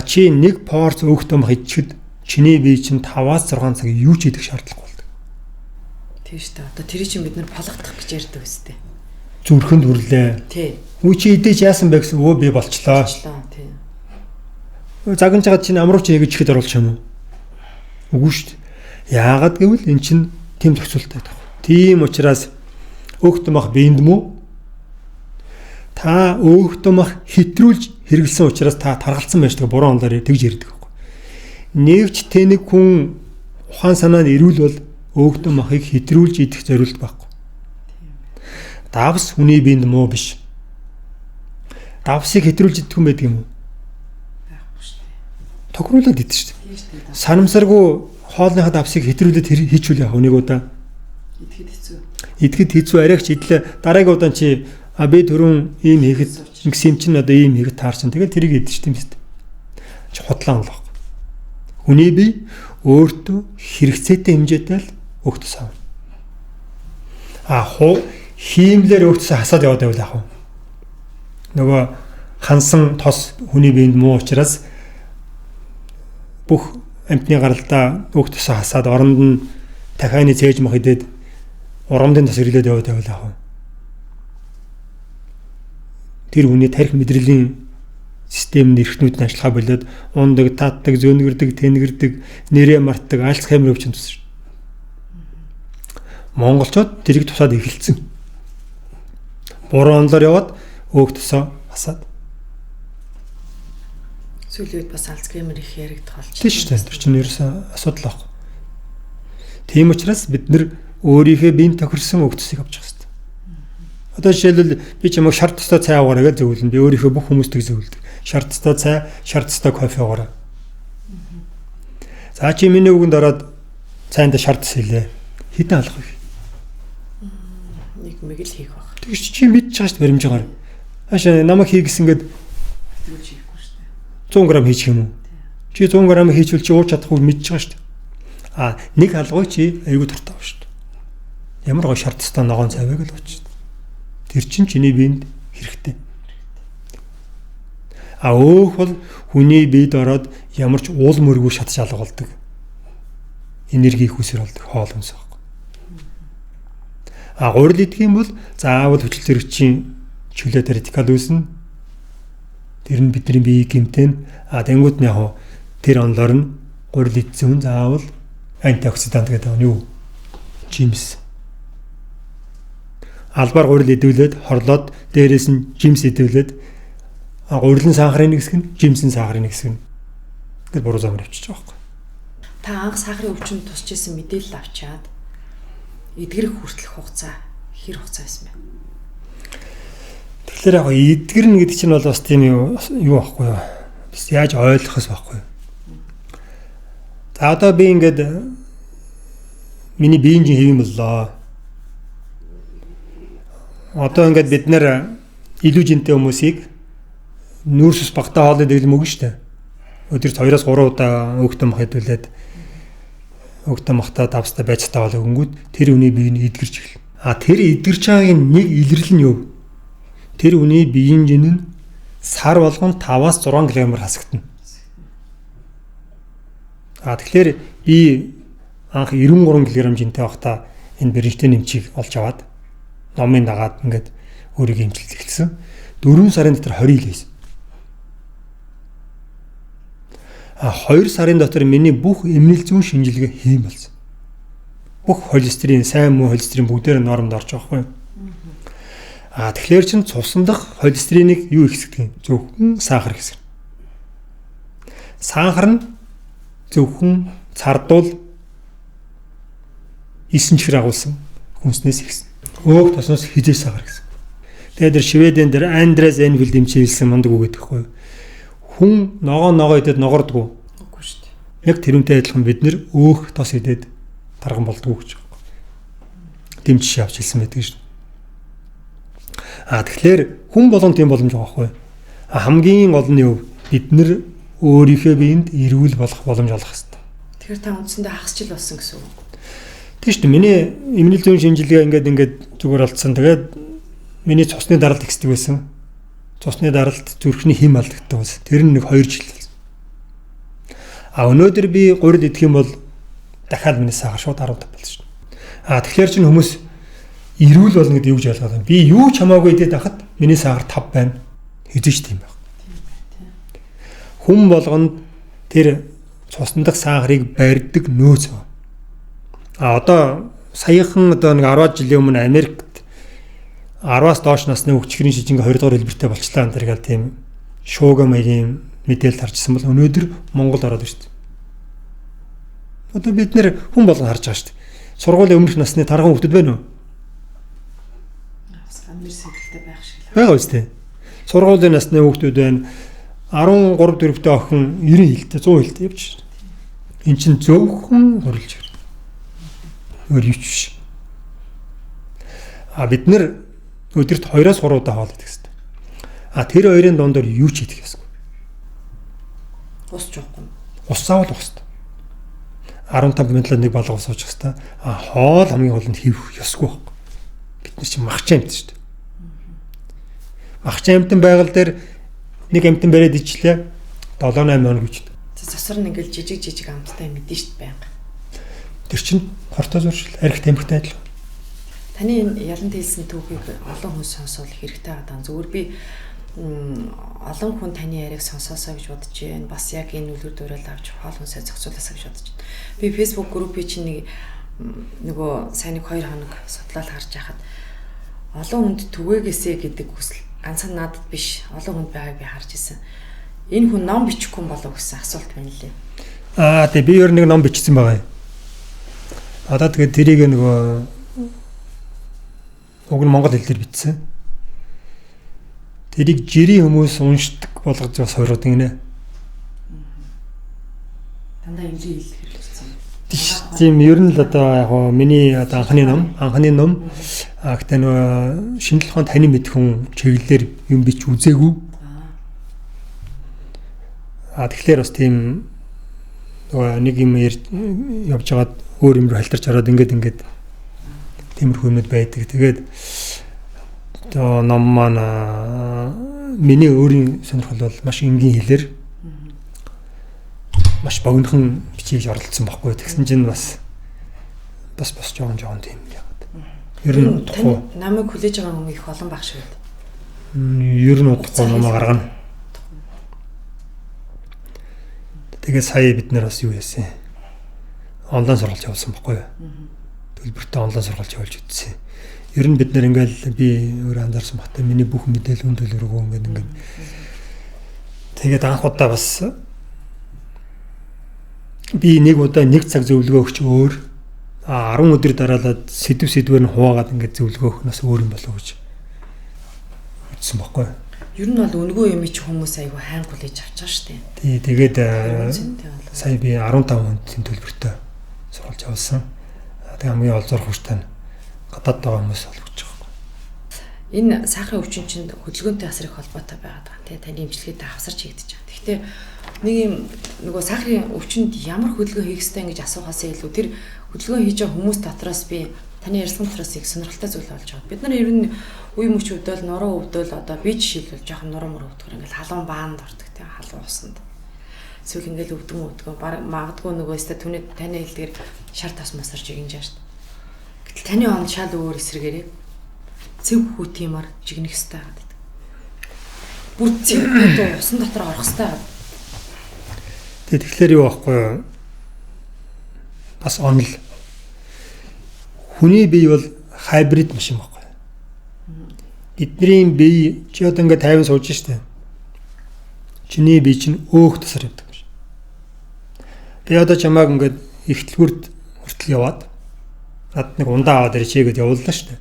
Чи нэг порц өөхтөө мах идчихэд чиний бие чинь 5-6 цаг юу ч идэх шаардлагагүй болдог. Тийм шүү дээ. Одоо тэрий чинь бид нар полгодох гэж ярьдаг үстэй. Зүрхэнд хүрлээ. Тий. Үгүй чи идэж яасан бэ гэсэн би болчлоо. Тий. Загнаж байгаа чинь амрууч яг ихэд оруулах юм уу? Үгүй шүү дээ. Яагаад гэвэл эн чинь тийм зохицуулттай байдаг. Тийм учраас өөхтөө мах биенд мүү? Та өөхтөө мах хэтрүүлж хэрэглэсэн учраас та таргалцсан байж байгаа буруу онлоор тэгж ярьдаг байхгүй. Нэгч тэнэг хүн ухаан санаанд ирүүл бол өөхтөө махыг хэтрүүлж идэх зорилт байхгүй. Давс хүний биенд муу биш. Давсыг хэтрүүлж идэх юм байдаг юм уу? Тохируулаад идэх шүү дээ. Санамсаргүй хоолныхаа давсыг хэтрүүлээд хийчихвэл яг нэг удаа идэхэд хэцүү арайч идлээ дараагийн удаа чи би түрүүн ийм хийхэд ингэсэн юм чинь одоо ийм хийхэд таарсан. Тэгээд тэрийг идэж тийм үст. Чи худлаа онлоо. Хүний бие өөртөө хэрэгцээтэй хэмжээтэй л өгтөс аав. Хиймлэр өгтөсөө хасаад яваад байвал яах вэ? Нөгөө хансан тос хүний биенд муу учраас бүх амтны гаралдаа өгтөсөө хасаад оронд нь дахианы цээж мах идээд урамдын тос ирлээд яваад байвал яах вэ? Тэр хүний тарих мэдрэлийн системд эрхтнүүд нь ажиллахаа болоод ундаг, татдаг, зөөнгөрдөг, тэнгэрдэг, нэрээ мартдаг, альцгеймер өвчин тусна. Монголчууд тэрийг тусаад эхэлсэн. буруу онолоор яваад өөх тосоо хасаад. Сүүлийн үед бас Альцгеймер их яригдах болж Тийм шүү дээ. Тэр чинь ерөөсөө асуудал байхгүй. Тийм учраас бид нэр өөрийнхөө биеийн тохирсон өөх тосыг авчих хэрэгтэй. Одоо жишээлбэл би ч юм уу шар тостой цай уугаарай гэж зөвлөн. Би өөрийнхөө бүх хүмүүстийг зөвлөдөг. Шар тостой цай, шар тостой кофе уугаарай. За чи миний үгэнд ороод цайнд шар тос хийлээ. Хэдэн алах вэ? Нэг мэг л хийх баг. Тэгэж чи мэдчихэж байгаа шүү дээ баримжаагаар. Хаашаа намайг хий гэсэнгээд Тэгвэл хийхгүй шүү дээ. 100 г хийчих юм уу? Чи 100 г хийчихвэл чи ууж чадахгүй мэдчихэж байгаа шүү дээ. Нэг алгыг чи аягүй дуртай шүү дээ. Ямар гоо шар тостой ногоон цавыг л ууч. Тэр чин чиний биед хэрэгтэй. Өөх бол хүний биед ороод ямар ч уул мөргөө шат шалга болдог. Энерги хүсэр болдог хоол хүнс байхгүй. Гурил идэх юм бол заавал хүчил зэрэгчийн чөлөөт радикал үүснэ. Тэр нь бидний биеийг гэмтэн. Тэнгууд нь яг тэр онлоор нь гурил идсэн хүн заавал антиоксидант гэдэг нь юу? Жимс. Албаар гурил идүүлээд хорлоод дээрээс нь жимс идүүлээд гурилын сахарын нэг хэсэг нь жимсийн сахарын нэг хэсэг нь тэр буруу замаар явчихж байгаа байхгүй. Та анх сахарын өвчнөд тусч исэн мэдээлэл авчаад эдгэрэх хүртэлх хугацаа хэр хугацаа байсан бэ? Тэгэхээр яг эдгэрнэ гэдэг чинь бол бас тийм юу байхгүй юу? Бас яаж ойлгохос байхгүй юу? За одоо би ингээд миний биеийн жин хэвэн боллоо. Одоо ингээд бид нэр илүү жинтэй хүмүүсийг нүүрсэс багтаа хоолой дэглэм өгнө шүү дээ. Өдөрт 2-3 удаа өөхтөн мах хэдүүлээд өөхтөн махтаа давстаа байцтай хоолой өгөнгүүд тэр үний биеийг эдгэрч эхэлнэ. Тэр эдгэрч байгаагийн нэг илрэл нь юу? Тэр үний биеийн жин нь сар болгонд 5-6 кг хасагдана. Тэгэхээр би анх 93 кг жинтэй байхдаа энэ бэрхтээ нэмчийг олж аваад номын дагаад ингээд өөрийгөө имчилж эхэлсэн. 4 сарын дотор 20 кг байсан. 2 сарын дотор миний бүх эмнэлэг зүүн шинжилгээ хийм болсон. Бүх холестерин, сайн муу холестерин бүгдээр нормд орж байгаа байхгүй. Тэгэхээр чин цусан дах холестеринийг юу ихсгдэг юм? Зөвхөн сахар ихсгэн. Сахар нь зөвхөн цардуул 9 чихэр агуулсан хүнснээс ихсэн. Өөх тосноос хижээ сахар гэсэн. Тэгээд Шведэн дээр Андрес Энфилд эмчилсэн мундаг үг гэдэг байхгүй. Хүн ногоо идээд ногордгоо. Үгүй шүү дээ. Яг тэрүүнтэй адилхан бид нэр өөх тос идээд тарган болдгоо гэж байна. Тэм жишээ авч хэлсэн байдаг шүү. Тэгэхээр хүн болгон тийм боломж байгаа байхгүй. Хамгийн гол нь юу? Бид нэр өөрийнхөө биед эрүүл болох боломж олох хэрэгтэй. Тэгэхээр та үндсэндээ хагасчил болсон гэсэн үг. Тийм шүү дээ. Миний эмнэлэг зүйн шинжилгээ ингээд зүгээр алдсан. Тэгээд миний цусны даралт ихсдэг байсан. Цусны даралт зүрхний хэм алдагддаг байсан. Тэр нь нэг 2 жил болсон. Өнөөдөр би гурил идэх юм бол дахиад миний сахар шууд 15 болсон шүү дээ. Тэгэхээр чинь хүмүүс эрүүл болно гэдэг юу гэж ойлгоод байна. Би юу ч хамаагүй идээд байхад миний сахар 5 байна. Хэзээ ч тийм байх. Хүн болгонд тэр цусны дах сахарыг барьдаг нөөц байна. Одоо саяхан одоо нэг 10 жилийн өмнө Америкт 10-аас доош насны хөгжихрийн шижингээ 20 дугаар хэлбэртэй болчлаа энэ гал тийм шууга маягийн мэдээлэл харжсан бол өнөөдөр Монгол ороод байна шүү дээ. Одоо бид нэр хүн болгон харж байгаа шүү дээ. Сургуулийн өмнөх насны тархан хүүхдүүд байна уу? Амир сэдэлтэй байх шиг л. Байгаа үстэй. Сургуулийн насны хүүхдүүд байна. 13 4-тэй охин 90 хилтэй 100 хилтэй явж шүү дээ. Энд чинь зөвхөн хурилж байна. Өөр юу ч биш. Бид нэр өдөрт 2-3 удаа хоол идэх хэрэгтэй. Тэр хоёрын дондор юу ч идэх ёсгүй. Ус жоохгүй. Ус заавал ус. 15 минутад нэг балга ус ууж хэвээр. Хоол хамгийн гол нь хийх ёсгүй байхгүй. Бид нар чинь махчин амт шүү дээ. Махчин амтан байгаль дээр нэг амтан бариад ичлээ 7-8 хоног үчдэг. Засвар нь ингээл жижиг амттай мэдэн шүү дээ байнга. Тэр чинь хортой зуршил, архит амхтай адил. Таны энэ ялант хэлсэн түүхийг олон хүн сонсвол хэрэгтэй байгаа. Зүгээр би олон хүн таны яриаг сонсоосоо гэж бодож байна. Бас яг энэ үлгэр дуурайл авч хоол хүнсээ зохицуулаасаа гэж бодож байна. Би Facebook группийн чинь нөгөө сайн нэг 2 хоног судлал харж байхад олон хүнд түгээгээсэ гэдэг хүсэл ганцхан надад биш олон хүнд байгааг би харж ирсэн. Энэ хүн ном бичихгүй болов гэсэн асуулт байна лээ. Тэгээ би ер нь нэг ном бичсэн байгаа юм. Одоо тэгээд тэрийг нөгөө уг нь монгол хэлээр бичсэн. Тэрийг жирийн хүмүүс уншдаг болгож бас хороод гинэ. Дандаа инжи хэл хэрэгжсэн. Тийм ер нь л одоо яг миний одоо анхны ном гэхдээ нөгөө шинжлэх ухааны таны мэд хүн чиглэлээр юм бич үзээгүй. Тэгэхээр бас тийм нөгөө нэг юм явж байгаад өөр юм руу халтарч ороод ингээд тиймэрхүү юмуд байдаг. Тэгээд одоо ном маань миний өөрийн сонирхол бол маш энгийн хэлээр маш богинохон бичиж оролцсон байхгүй. Тэгсэн чинь бас жоон тийм яагаад. Ер нь утгагүй. Намайг хүлээж байгаа хүн их олон баг шиг байна. Ер нь утгагүй ном гаргана. Тэгээд сая бид нэр бас юу яасан? Онлайн сургалт явуулсан байхгүй юу? Төлбөртэй онлайн сургалт явуулж үзсэн. Ер нь бид нэр ингээл би өөр анзаарсан багтаа миний бүх мэдээлэл өндөөл рүү ингээд тэгээд анх удаа бас би нэг удаа нэг цаг зөвлөгөө өгч өөр 10 өдөр дараалаад сэдвээр нь хуваагаад ингээд зөвлөгөө өгөх нас өөр юм болов уу гэж үзсэн байхгүй юу? Ер нь бол үнгүй юм чи хүмүүс айгүй хайр хүлээж авч байгаа шүү дээ. Тий, тэгээд сая би 15 хүнийн төлбөртэй сургалж явуулсан. Тэгээд хамгийн олзор хүчтэй гадаад байгаа хүмүүс олгож байгаа. Энэ сахарын өвчин чинь хөдөлгөөнтэй бас их холбоотой байгаад байгаа. Тэгээ таны имчилгээтэй хавсарч хийгдэж байгаа. Гэхдээ нэг юм нөгөө сахарын өвчинд ямар хөдөлгөөн хийх ёстой ингэж асуухаас илүү тэр хөдөлгөөн хийж байгаа хүмүүс дотроос би таны ярьсан дотроос их сонирхолтой зүйл болж байгаа. Бид нар ер нь үе мөч өвдөл, нуруу өвдөл одоо би жишээлбэл жоохон нуруу мөр өвдгөр ингээл халуун баанд ордог тийм халуун усанд. Эсвэл ингээл өвдгөн магадгүй нөгөө өстө түүний таны хэлдгээр шар тас мосорж игнэж шүү дээ. Гэтэл таны он шал өөр эсрэгээрээ цэв хүү тиймэр жигнэх ёстой гэдэг. Бүр цэв хүү усан дотор орох ёстой. Тэгэхээр юу аахгүй юу? Бас онол. Хүний бие бол хайбрид машин байхгүй. Бидний бие чи одоо ингээд 50 сууж штэ. Чиний бие чинь өөх тасар явдаг гэж. Би одоо чамааг ингээд ихтлгүрд хүртэл яваад над нэг ундаа аваад ирчээгээд явууллаа штэ.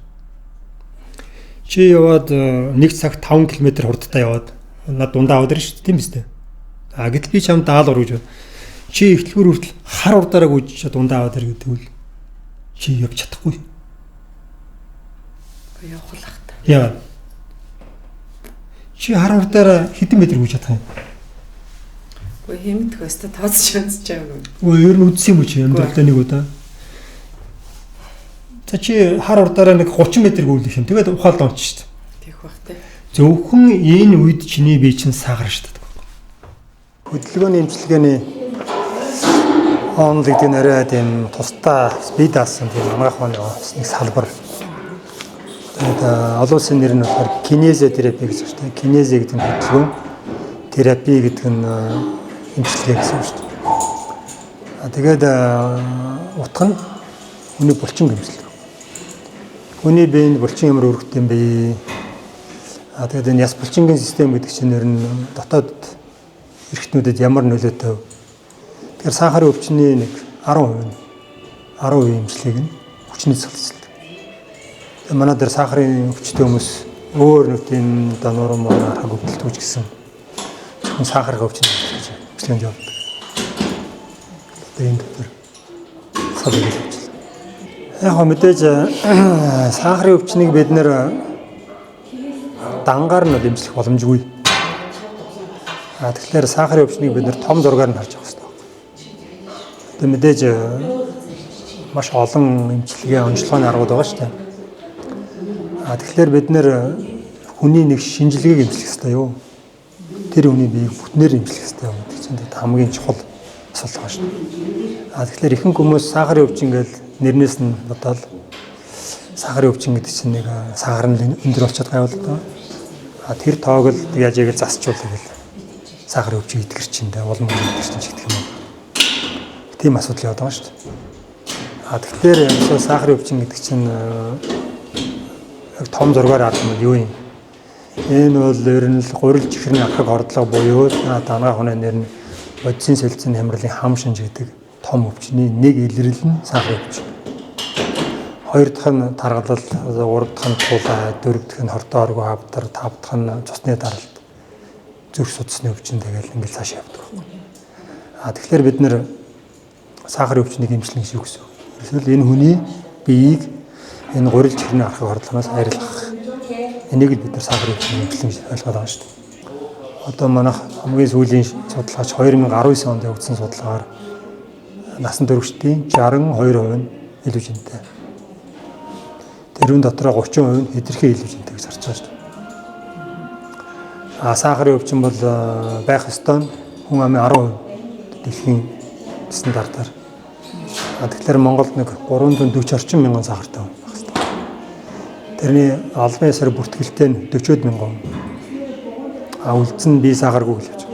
Чи яваад 1 цагт 5 км хурдтай яваад над ундаа аваад ирж штэ тийм биз дээ. Гэтэл би чамд даалгавар гэж байна. Чи ихтлгүр хүртэл хар урдаараа гүйж чад ундаа аваад ир гэдэг үл чи явж чадахгүй. Явах л ахта. Яа. Чи хар урдаараа хэдэн метр гүйж чадах юм? Гэхдээ хэмтэх өстө тооцож үзэж байгаа юм. Өө ер нь үдсэн юм чи амьдралдаа нэг удаа. За чи хар урдаараа нэг 30 метр гүйлэх юм. Тэгээд ухаалд онч шүү дээ. Тийх бах те. Зөвхөн энэ үед чиний бие чинь сахар шүү дээ. Хөдөлгөөний эмчилгээний онл гэдэг нь арай тийм тусдаа бие даасан тийм амгаах ухааны нэг салбар. Тэгээд олон улсын нэр нь болохоор кинезиотерапи гэж байна шүү дээ. Кинези гэдэг нь хөдөлгөөн, терапи гэдэг нь эмчилгээ гэсэн үг шүү дээ. Тэгээд утга нь хүний булчин гэмшил. Хүний биеийн булчин ямар өргөдтэй юм бэ? Тэгээд энэ яс булчингийн систем гэдэг чинь нэр нь дотоод эрхтнүүдэд ямар нөлөөтэй вэ? Тэгэхээр сахарын өвчний нэг 10% эмчилгээг нь хүчний цэцэлт. Тэгээ манай дээр сахарын өвчтэй хүмүүс өөр нэг тийм нуруу харах өвдөлтөж гэсэн. Зөвхөн сахарын өвчний гэж эмчилгээнд явуулдаг. Тэгээд энэ дээр салбар гэж. Яг мэдээж сахарын өвчнийг бид нэр дангаар нь эмчлэх боломжгүй. Тэгэхээр сахарын өвчнийг бид нэр том зургаар нь харж авах хэрэгтэй. Тэгээд мэдээж маш олон эмчилгээ онцлогооны аргууд байгаа шүү дээ. Тэгэхээр бид нэр хүний нэг шинжилгээг эмчлэх хэрэгтэй юу? Тэр хүний биеийг бүтнээр эмчлэх хэрэгтэй юу гэдэг чинь хамгийн чухал асуулт байгаа шүү дээ. Тэгэхээр ихэнх хүмүүс сахарын өвчин гэж нэрнээс нь бодоод сахарын өвчин гэдэг чинь нэг сахар нь өндөр болчиход байгаа бол тэр тоог л яаж яг засчуулах гэл сахарын өвчин идгэр чинь улам идгэр чинь гэдэг юм. Тийм асуудал яваад байгаа шүү дээ. Тэгэхээр сахарын өвчин гэдэг чинь том зургаар харах юм юу юм? Энэ бол ер нь л гурил чихрийн архаг хордлого буюу дангаа хүний нэр нь бодисын сэлцэн хямралын хам шинж гэдэг том өвчний нэг илрэл нь сахарын өвчин. Хоёр дахь нь таргалал, гурав дахь нь тулай, дөрөв дахь нь хордооргүй хавдар, тав дахь нь цусны даралт, зүрх судасны өвчин тэгэл ингээл цааш явдаг. Тэгэхээр бид нэр сахарын өвчнийг эмчлэн гэж юу гэсэн. Эсвэл энэ хүний биеийг энэ гурил чихрийн архаг хордлогоос арилгах. Энийг л бид нар сахарын өвчнийг эмчлэн гэж ойлгоод байгаа шүү дээ. Одоо манайх хамгийн сүүлийн судалгаач 2019 онд явагдсан судалгаагаар насан туршидын 62% нь илүү жинтэй. Тэрүүн дотроо 30% нь хэтэрхий илүү жинтэй гэж харж байгаа шүү дээ. Сахарын өвчин бол байх ёстой нь хүн амын 10% дэлхийн стандартаар. Тэгэхээр Монголд нэг 340 орчим мянган сахартай хүн байх ёстой. Тэрний албан ёсоор бүртгэлтэй нь 40 мянган. Үлдсэн бие сахаргүй гэж байна.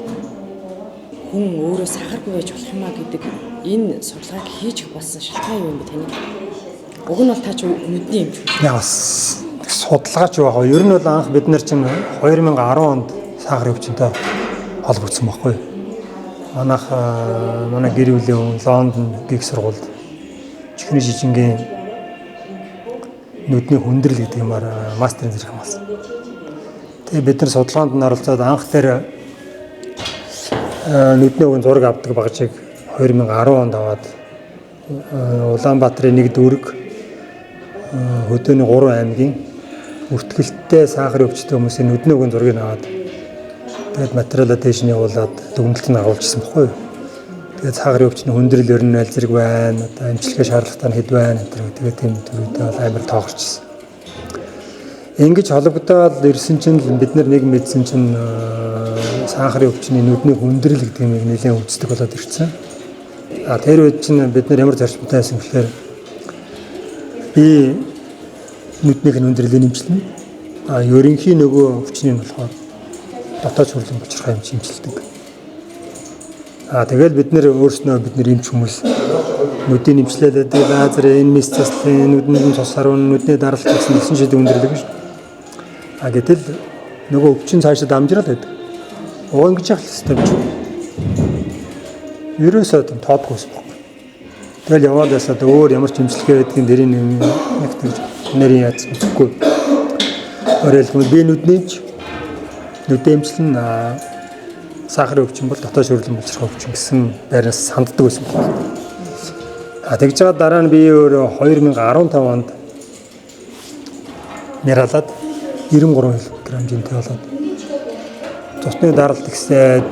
Хүн өөрөө сахаргүй байж болох юмаа гэдэг энэ судалгааг хийж болсон шалтгаан юу юм бэ таны? Уг нь бол та ч нүдний эмч. Яг бас судалгаач байгаа. Ер нь бол анх бид нар чинь 2010 онд сахарын өвчнөд холбогдсон байхгүй. Манай гэр бүлийн Лондон гих сургуульд чихрийн шижингийн нүдний хүндрэл гэдэг юмар мастерын зэрэг хамгаалсан. Тэгээ бид нар судалгаанд нь оролцоод анх тэр нүдний үгэн зураг авдаг багжийг 2010 онд аваад Улаанбаатарын нэг дүүрэг хөдөөний 3 аймгийн бүртгэлтэй сахарын өвчтэй хүмүүсийн нүдний үгэн зургийг аваад тэгээд материалаа дээш нь явуулаад дүгнэлтийг агуулжсэн баггүй юу. Тэгээд сахарын өвчний хүндрэл ер нь аль зэрэг байна, одоо эмчилгээ шаардлагатай нь хэд байна гэдэг тийм төрөйдөө бол амар тоогорчсон. Ингэж холбогдоод ирсэн чинь бид нар нэг мэдсэн чинь сахарын өвчний нүдний хүндрэл гэдэг юм нэлээд үздэг болоод ирсэн. Тэр үед чинь бид нар ямар зарчимтай байсан гэхээр би нүдний хүндрэлийг нэмжлэн ерөнхий нөгөө өвчний нь болохоор дотоод сүрлийн бочрохоо юм чимчилдэг. Тэгэл бид нэр өөрснөө бид нэр эмч хүмүүс нүдийн нэмчлэлээд лазер, энмистаслин, нүдний цус харуун, нүдний даралт гэсэн нэгэн шийдэл хүндрэлдэг шүү. Гэтэл нөгөө өвчин цаашаа дамжраад байдаг. Ингэж яах хэрэгтэй юм чинь. Ерөөсөө тоодгүй юм. Тэгэл яваад байсаад өөр ямар ч хэмжлэгээ байдгийн дэрийн нэг тэр нэрийн яц мэдэхгүй. Өөрөлдмөл би нүднийч нүдэн эмчлэн сахарын өвчин бол дотоод шүрлийн болцох өвчин гэсэн байраас санддаг байсан байна. Тэгж байгаа дараа нь би өөр 2015 онд нэралаад 93 кг жинтэй болоод цусны даралт ихсээд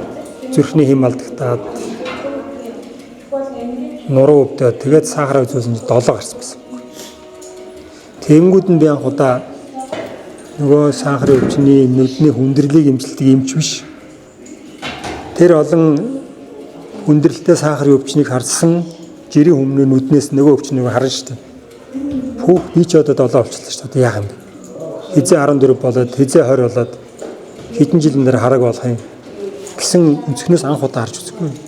зүрхний хэм алдагтаад нуруу өвдөд тэгээд сахараа үзүүлсэн чинь 7 гарсан байсан. Тэнгүүд нь би анх удаа нөгөө сахарын өвчний нүдний хүндрэлийг эмчилдэг эмч биш. Тэр олон хүндрэлтэй сахарын өвчнийг харсан жирийн хүмүүний нүднээс нөгөө өвчнийг харна шүү дээ. Пүүх би ч одоо 7 өвчлээ шүү дээ. Яах юм бэ? Хизээ 14 болоод хизээ 20 болоод хэдэн жилийн дараа хараг болох юм гэсэн өнцгнөөс анх удаа харж үзэхгүй.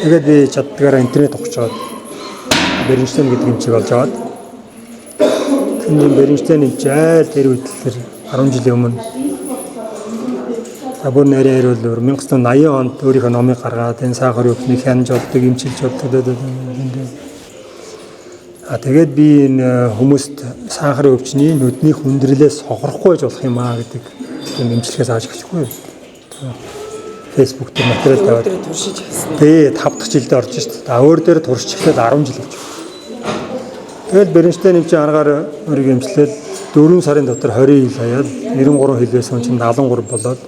Тэгээд би чаддгаараа интернет ухчихад Бернштейн гэдэг эмчийг олж аваад энэ Бернштейн эмч айл тэр үед тэр 10 жилийн өмнө бүр нэрээр бол 1980 онд өөрийнхөө номыг гаргаад энэ сахарын өвчнийг хянаж болдог, эмчилж болдог. Тэгээд би энэ хүмүүст сахарын өвчний нүдний хүндрэлээс сохрохгүй байж болох юм аа гэдэг юм эмчилгээ зааж өгчихгүй. Facebook дээр материал тавиад туршиж хэлсэн. Тэгээ 5 дахь жилдээ орж шүү дээ. Өөр дээр туршиж эхлээд 10 жил болж. Тэгэл Бернштейн эмчийн аргаар өөрийгөө эмчлээл 4 сарын дотор 20 хил хаяад 93 хил байсан чинь 73 болоод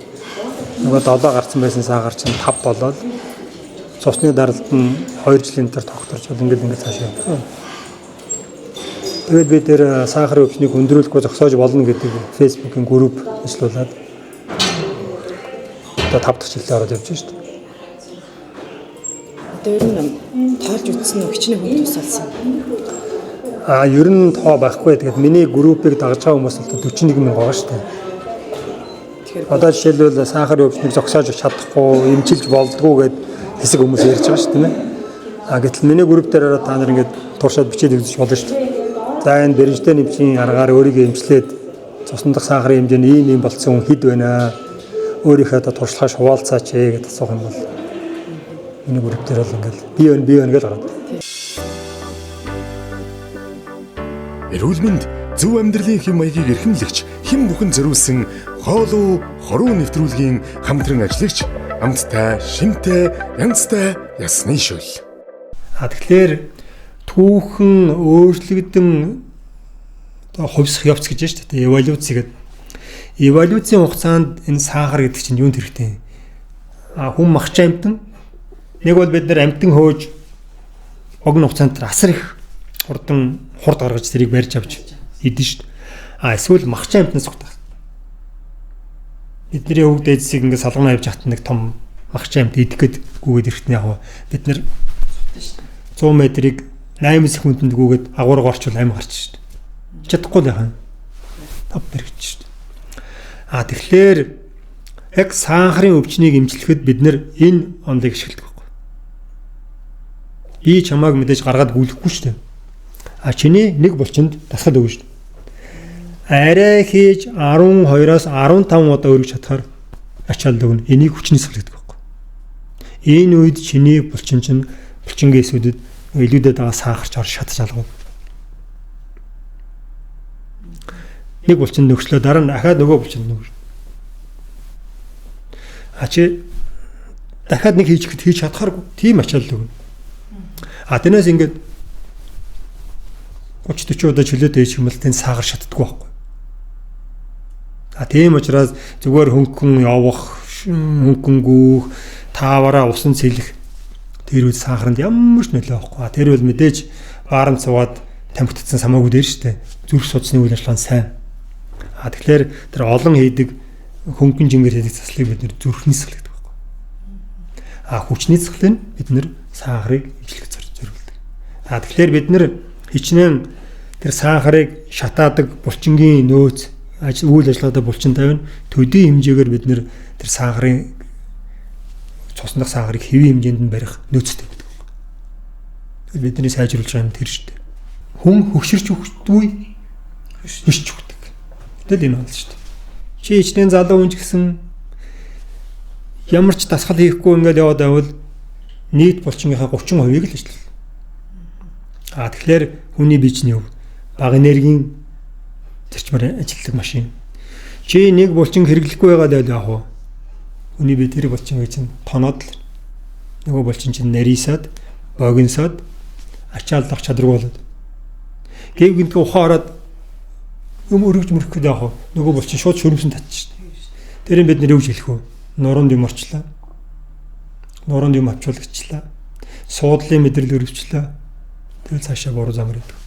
нөгөө 7 гарсан байсан сахар чинь 5 болоод цусны даралт нь 2 жилийн дотор тогтворч бол ингээд цааш явсан. Тэгээд би тэр сахарын өвчнийг хүндрүүлэхгүй зогсоож болно гэдэг Facebook-ийн групп ажиллуулад одоо 5 дахь жилдээ ороод явж байна шүү дээ. Одоо ер нь тоолж үтсэн нь хичнээн хүн тусалсан. Ер нь тоо байхгүй. Тэгээд миний группийг дагж байгаа хүмүүс бол 41 мянга байгаа шүү дээ. Тэгэхээр одоо жишээлбэл сахарын өвчнийг зогсоож чадахгүй, эмчилж болдгоо гэд хэсэг хүмүүс ярьж байгаа шүү дээ. Гэтэл миний групп дээр та нар ингээд туршаад бичээд үзэж болно шүү дээ. За энэ Бернштейн эмчийн аргаар өөрийгөө эмчлээд цусан дах сахарын хэмжээ нь ийм болцсон хэд байна аа? Өөрийнхөө одоо туршлагаа хуваалцаач гэж асуух юм бол миний бүрэлдэхүүн бол ингээл би байна гэж гараад. Эрүүл мэнд зөв амьдралын хэм маягийг эрхэмлэгч, хэм бүхэн зориулсан хоолой, хоруу нэвтрүүлгийн хамтран ажиллагч, амттай, шимтэй, янзтай ясны шөл. Тэгэхээр түүхэн өөрчлөгдөн одоо хувьсах явц гэж байна шүү дээ. Эволюц гэдэг. Эволюцийн хугацаанд энэ сахар гэдэг чинь юунд хэрэгтэй? Хүн махчин амтан. Нэг бол бид нар амтан хөөж богино хугацаанд асар их хурд гаргаж тэрийг барьж авч идэн шүү дээ. Эсвэл махчин амтнаас ухтах. Бидний өвөг дээдсийг ингээд салгана авч хат нэг том махчин амт идэх гээд гүгээд ирэхтний яг бид нар 100 метрийг 8 секундэд гүгээд агуурга орчвол амь гарч шүү дээ. Чадахгүй л яхаа. Тав бэрхэж шүү дээ. Тэгэхээр яг сахарын өвчнийг эмчлэхэд бид нэр энэ ондыг ашигладаг байхгүй. Би чамааг мэдээж гаргаад гүйлэхгүй шүү дээ. Чиний нэг булчинд дасгал өгнө шүү дээ. Арай хийж 12-аас 15 удаа өргөж чадхаар ачаал өгнө. Энийг хүчний сэлгэдэг байхгүй. Энэ үед чиний булчин чинь булчингийн эсүүдэд илүүдэд байгаа сахарч ор шат залгав. Нэг булчин нөгслөө дараа нь дахиад нөгөө булчин нөгс. Чи дахиад нэг хийж чадхааргүй тийм ачаал өгнө. Тэрнээс ингээд 30-40 удаа чөлөөд ээж юм бол тэн сахар шатдаггүй байхгүй. Тийм учраас зүгээр хөнгөн явах, хөнгөн гүүх, таавараа усан цэлэх тэр үед сахарнд ямар ч нөлөө байхгүй. Тэр бол мэдээж бааранд суугаад тамхитцсан самаагүй дээр штэ. Зүрх судасны үйл ажиллагаа сайн. Тэгэхээр тэр олон хийдэг хөнгөн жингээр хийдэг заслыг бид нэр зүрхний засал гэдэг байхгүй. Хүчний засал нь бид нэр сахарыг ижлэх зориулдаг. Тэгэхээр бид нэр хичнээн тэр сахарыг шатаадаг булчингийн нөөц үйл ажиллагаатай булчин тавина. Төдий хэмжээгээр бид нэр тэр сахарын цусны сахарыг хэвийн хэмжээнд нь барих нөөцтэй байдаг. Бидний сайжруулж байгаа юм тэр шүү дээ. Хүн хөгшөрч өгдөггүй хөшч өгдөг. Тэгэл энэ бол шүү дээ. Чи ичнэн залуу хүн ч гэсэн ямар ч дасгал хийхгүй ингээд яваад байвал нийт булчингийнхаа 30%-ийг л ажиллана. Тэгэхээр хүний бичний өв бага энергийн зарчмаар ажилладаг машин. Чи нэг булчин хэрэглэхгүй байгаад яах вэ? Хүний бие тэр булчиныг чинь тоноод л нөгөө булчин чинь нарийсаад, богиносоод ачааллах чадваргүй болоод. Гэв гинтгэ ухаарад юм өргөж мөрөх гэдэг яах вэ? Нөгөө булчин шууд шөрөмсөн татчих шүү дээ. Тэрийг бид нэр юу гэж хэлэх вэ? Нуруунд юм орчлаа. Нуруунд юм авчуулагчлаа. Суудлын мэдрэл өрөвчлээ. Тэгэл цаашаа буруу замаар идэв.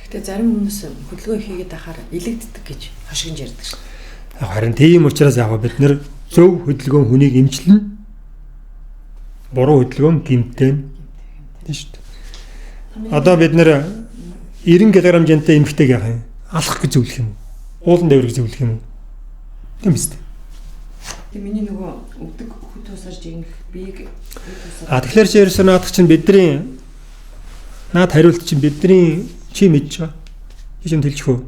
Гэхдээ зарим хүмүүс хөдөлгөөн хийгээд ахаар илэгддэг гэж хашгинж ярьдаг шүү. Харин тийм учраас яг бид нэр зөв хөдөлгөөн хүнийг эмчилнэ. Буруу хөдөлгөөн гэмтэн. Тийм шүү дээ. Одоо бид нэр 90 кг жантай эмэгтэйг яах юм? Алах гэж зөвлөх юм уу? Уулан дэврэх зөвлөх юм уу? Тийм биз дээ. Миний нөгөө өгдөг хөт тусарж ингэх биеиг тэгэхээр чи ерөөсөө наадах чинь бидний наад хариулт чинь бидний чи мэдж байгаа. Чи юм хэлчих үү?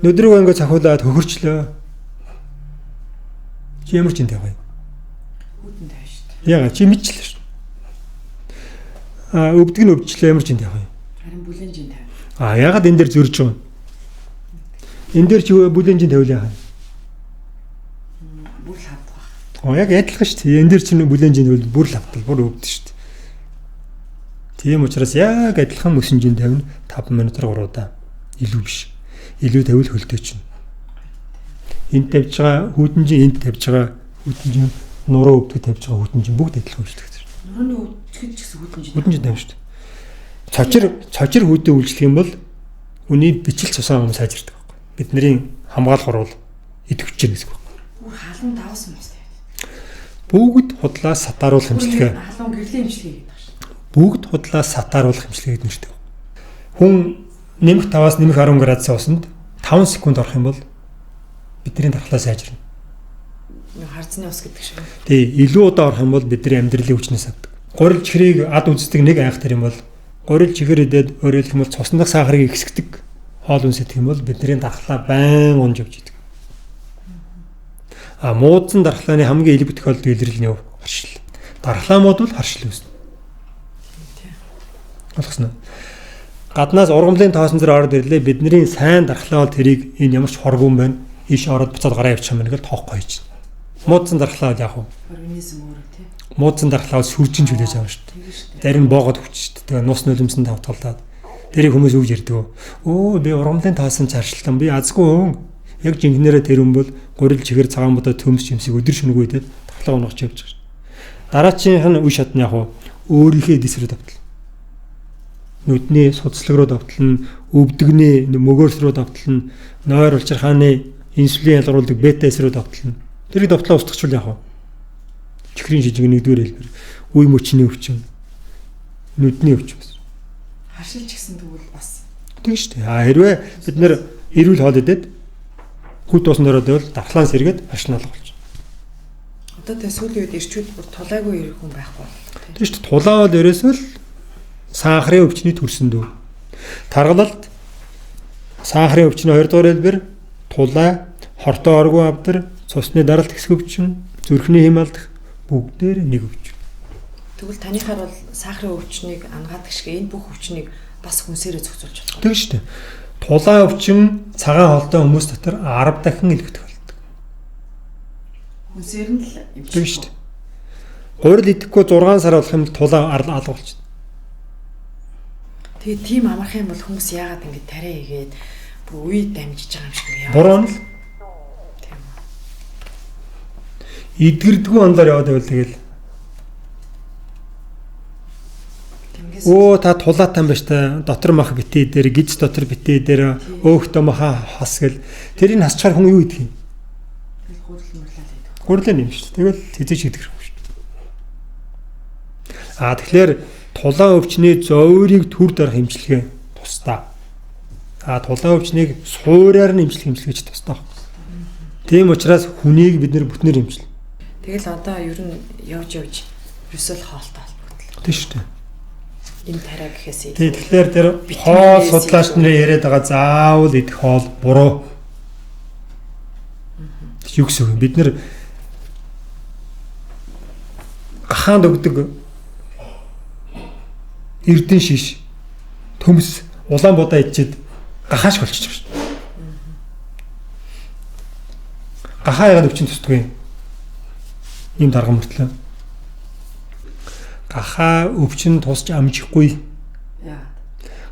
Нүдрийг ингээ цахиулаад хөхөрчлөө. Чи ямар ч юм тавь. хүтэн тавь шүү дээ. Яагаад чи мэдчихлээ шүү. Өвдөг нь өвчлөө ямар ч юм тавь. Харин бүлээн жин тавь. Яагаад энэ дээр зөрж байгаа юм? Энэ дээр чи бүлээн жин тавьлаа. Бүр лавдах. Яг адилхан шүү дээ. Энэ дээр чи бүлээн жин тавьл бүр лавтал, бүр өвдөж шүү дээ. Тийм учраас яг адилхан мөсөнжин тавина 5 минутаар 3 удаа. Илүү биш. Илүү тавил хөлтөө чинь. Энд тавьж байгаа хүйтэнжин, энд тавьж байгаа хүйтэнжин, нуруу өвдгөд тавьж байгаа хүйтэнжин бүгд адилхан үйлчлэгдэж байна. Нурууны өвдгөд ч гэсэн хүйтэнжин. Хүйтэнжин тавьж шүү дээ. Цочир хүйтэн үйлчлэх юм бол үний бичил цусаа юм сайжирдаг байхгүй. Бидний хамгаалах орвол идэвхж чинь гэсэн үг. Бүр халуун давсан юм шүү дээ. Бүгд худлаас сатааруулах хэмжлэгээ. Халуун гэрлийн хэмжлэгээ гэдэг шүү. Бүгд худлаас сатааруулах хэмжлэгээ гэдэг. Хүн нэмэх 5-аас нэмэх 10 градусын усанд 5 секунд орох юм бол бидний тархлаа сайжирна. Харцны ус гэдэг шиг. Тий, илүү удаа орох юм бол бидний амьдралын хүчнээс авдаг. Гурил чихрийг ад үздэг нэг анх тэр юм бол гурил чихэр идээд өөрөөлөх юм бол цусндах сахарыг ихсгдэг хоол хүнс идэх юм бол бидний дархлаа байн унж явж идэг. Муудсан дархлааны хамгийн элэг тохиолдол илэрлэл нь харшил. Дархлаа муудвал харшил үүснэ. Ойлгосноо. Гаднаас ургамлын тоосон зэрэг ороод ирлээ. Бидний сайн дархлаа бол тэрийг энэ ямар ч хоргүй юм байна. Иш ороод буцаад гараа явчих юм байна гэж тоохгүй хийж. Муудсан дархлаа бол яг уу. Организм өөрөө тий. Муудсан дархлаа бол сүржин хүлээж авна шүү дээ. Зарим боогод хүчтэй. Тэгээ нус нулимсан тавтгалаад. Тэрийг хүмүүс үг ярьдаг. Өө би ургамлын тоосон цааршлан би азгүй хүн. Яг жинхнэрээ тэр хүн бол гурил чихэр цагаан бодоо төмс чимсийг өдөр шөнөгүй идээд дархлаа унгаж явж байгаа. Дараачих нь үе шатны яг уу өөрийнхөө эдисрүү давтал. Нүдний судслаг руу давтална, өвдөгний мөгөөрс рүү давтална, нойр улчирхааны инсулин ялгаруулдаг бета эс рүү давтална. Тэрийг давтлаа устгачвал яг уу чихрийн шижиг нэгдүгээр хэлбэр үе мөчний өвчин, нүдний өвчин. Харшилч гэсэн тэгвэл бас тийм шүү дээ. Хэрвээ бид нэр эрүүл хоол идээд хүд туусан дөрөөд бол дархлаан сэргээд харшнаалга болж. одоо тэ сүүлийн үед ирчүүд бүр тулаагүй ирэх хүн байхгүй бол тийм шүү дээ. Тулаа бол ерөөсөө л сахарын өвчний төрсөн дөө. Таргалалт сахарын өвчний 2 дугаар хэлбэр тулаа, хортой оргуу авдар, цусны даралт хэсэг өвчин, зүрхний хэм алдах бүгдээр нэг өвчин. тэгвэл танихаар бол сахарын өвчнийг ангаадаг шиг энэ бүх өвчнийг бас хүнсээрээ зохицуулж болох. Тийм шүү дээ. Тулаа өвчин цагаан холтой хүмүүс дотор 10 дахин илүүх тохиолддог. Хүнсээр нь л Тийм шүү дээ. Гурил идэхгүй 6 сар болох юм бол тулаа алга болчихно. Тэгээ тийм амарх юм бол хүмүүс яагаад ингэж тариа хийгээд бүр үе дамжиж байгаа юм шиг яа. Буруу нь л Тийм. идгэрдгүү онлоор яваад байвал тэгэл Тэнгээс та тулаатай байж та дотор мах битээ дээр гиз дотор битээ дээр өөхтөө маха хас гэл тэрийг хасчаар хүн юу идэх юм? гурил мөрлөл хийдэг. Гурлаа юм шүү дээ. Тэгэл хэзээ ч идэх хэрэггүй шүү дээ. Тэгэхээр тулаан өвчний зөөрийг төр дарах эмчилгээ тусдаа. Тулаан өвчнийг суураар нь эмчилгээч тусдаа. Тийм учраас хүнийг бид нэр бүтнээр эмчил. Тэгэл одоо ер нь явж ерөөсөө хоолтой холбогдлоо. Тийм шүү дээ. Энэ тариа гэхээс Тэгэхээр тэр хоол судлаач нарын яриад байгаа заавал идэх хоол буруу. Юу гэсэн үг? Бид нэр гахаанд өгдөг эрдэн шиш төмс улаан будаа идчихэд гахааш болчихж байгаа шүү дээ. Гахаа ягаад өвчин тусдаггүй? Ийм дарга мөртлөө. Гахаа өвчин тусч амжихгүй. яа.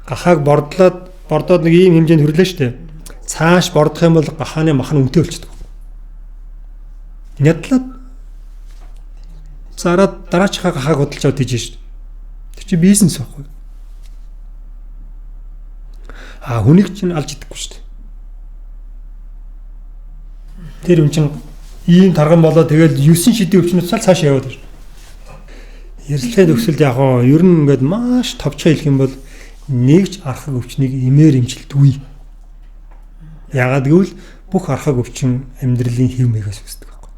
Гахааг бордоод нэг ийм хэмжээнд хөрлөө шүү дээ. Цааш бордох юм бол гахааны мах нь үнэтэй болчихдог. Нядлаад зараад дараачихаа гахааг худалж аваад тийж шүү дээ. Тэр чинь бизнес байхгүй. Хүнийг чинь алж идэхгүй шүү дээ. Тэр юм чинь ийм тарган болоо тэгэл 9 шидийн өвчнөд цааш яваад байна. Ярилцлагын төгсөлд яг ер нь ингээд маш товчхон хэлэх юм бол нэгж архаг өвчнийг имээр эмчилдэггүй. Ягаад гэвэл бүх архаг өвчин амьдралын хэв мэгээс үүсдэг байхгүй.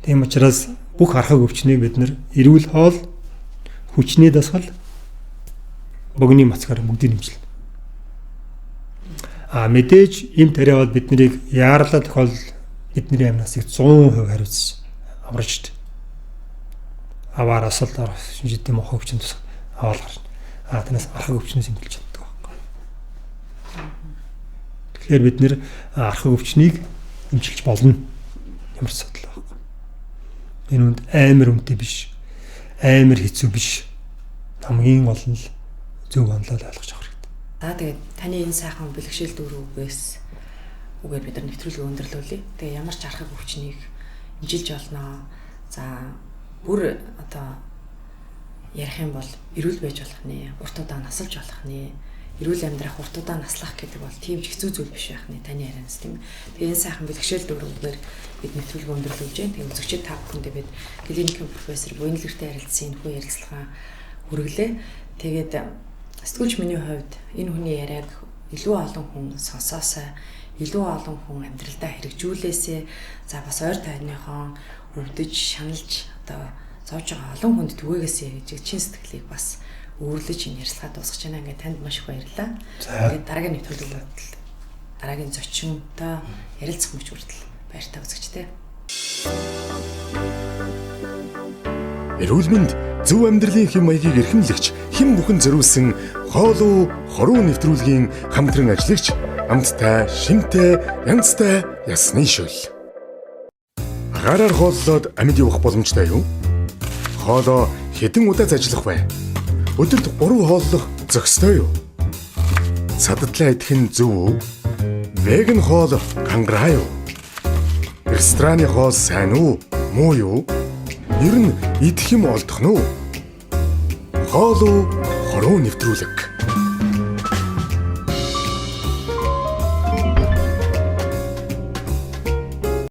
Тийм учраас бүх архаг өвчнийг бид нэр эрүүл хоол, хүчний дасгал, богино мацгаар бүгдийг эмчилнэ. Мэдээж им тариа бол биднийг яарлаа тохиол бидний амнасыг 100% хариуцж аварч дээ. Аваар асуулт шинжтэй мох өвчин тус аваад гарна. Танаас архаг өвчнөөс эмчилж чаддаг байхгүй. Тэгэхээр бид нэр архаг өвчнийг эмчилж болно. Ямар ч асуудал байхгүй. Энэ үнд амар үнэтэй биш. Амар хэцүү биш. Хамгийн гол нь зөв онлол ойлгож авах хэрэгтэй. Тэгээд таны энэ сайхан бэлгшээл дөрвөөс үгээр бид нар нэвтрүүлгээ өндөрлүүлье. Тэгээ ямар ч архаг өвчнийг эмчилж олноо. За бүр одоо ярих юм бол эрүүл байж болох нэ, урт удаан насалж болох нэ, эрүүл амьдрах, урт удаан наслах гэдэг бол тийм ч хэцүү зүйл биш байх нэ таны ярианаас тийм. Тэгээ энэ сайхан бэлгшээл дөрвөөр бид нэвтрүүлгээ өндөрлүүлж байна. Тэгээ үзэгчид та бүхэндээ бид клиникийн профессор Буянлэртэй харилцсан энэ хүн ярилцлага хүргэлээ. Тэгээд сэтгүүлч миний хувьд энэ хүний яриаг илүү олон хүн сонсоосаа, илүү олон хүн амьдралдаа хэрэгжүүлээсээ, за бас ойр тойрныхон өвдөж, шаналж одоо зовж байгаа олон хүнд түгээгээсэй гэж чин сэтгэлийг бас өөрлөж энэ ярилцлага дуусгаж байна. Ингээд танд маш их баярлалаа. За. Ингээд дараагийн нэг төлөв хүртэл дараагийн зочинтой ярилцах мөч хүртэл баяртай үзэгчтэй. Эрүүл мэнд зөв амьдралын хэм маягийг эрхэмлэгч хэм бүхэн зориулсан хоолой хоруу нэвтрүүлгийн хамтран ажиллагч амттай, шинтэй, янзтай ясны шөл. Гараар хооллоод амьд явах боломжтой юу? Хоолоо хэдэн удаа ажиллах вэ? Өдөрт 3 хооллох зохистой юу? Садатлаа идэх нь зөв үү? Веган хоол гангараа юу? Рестораны хоол сайн уу? Муу юу? Ер нь идэх юм олдох нь уу? Хоол уу хоруу нэвтрүүлэг.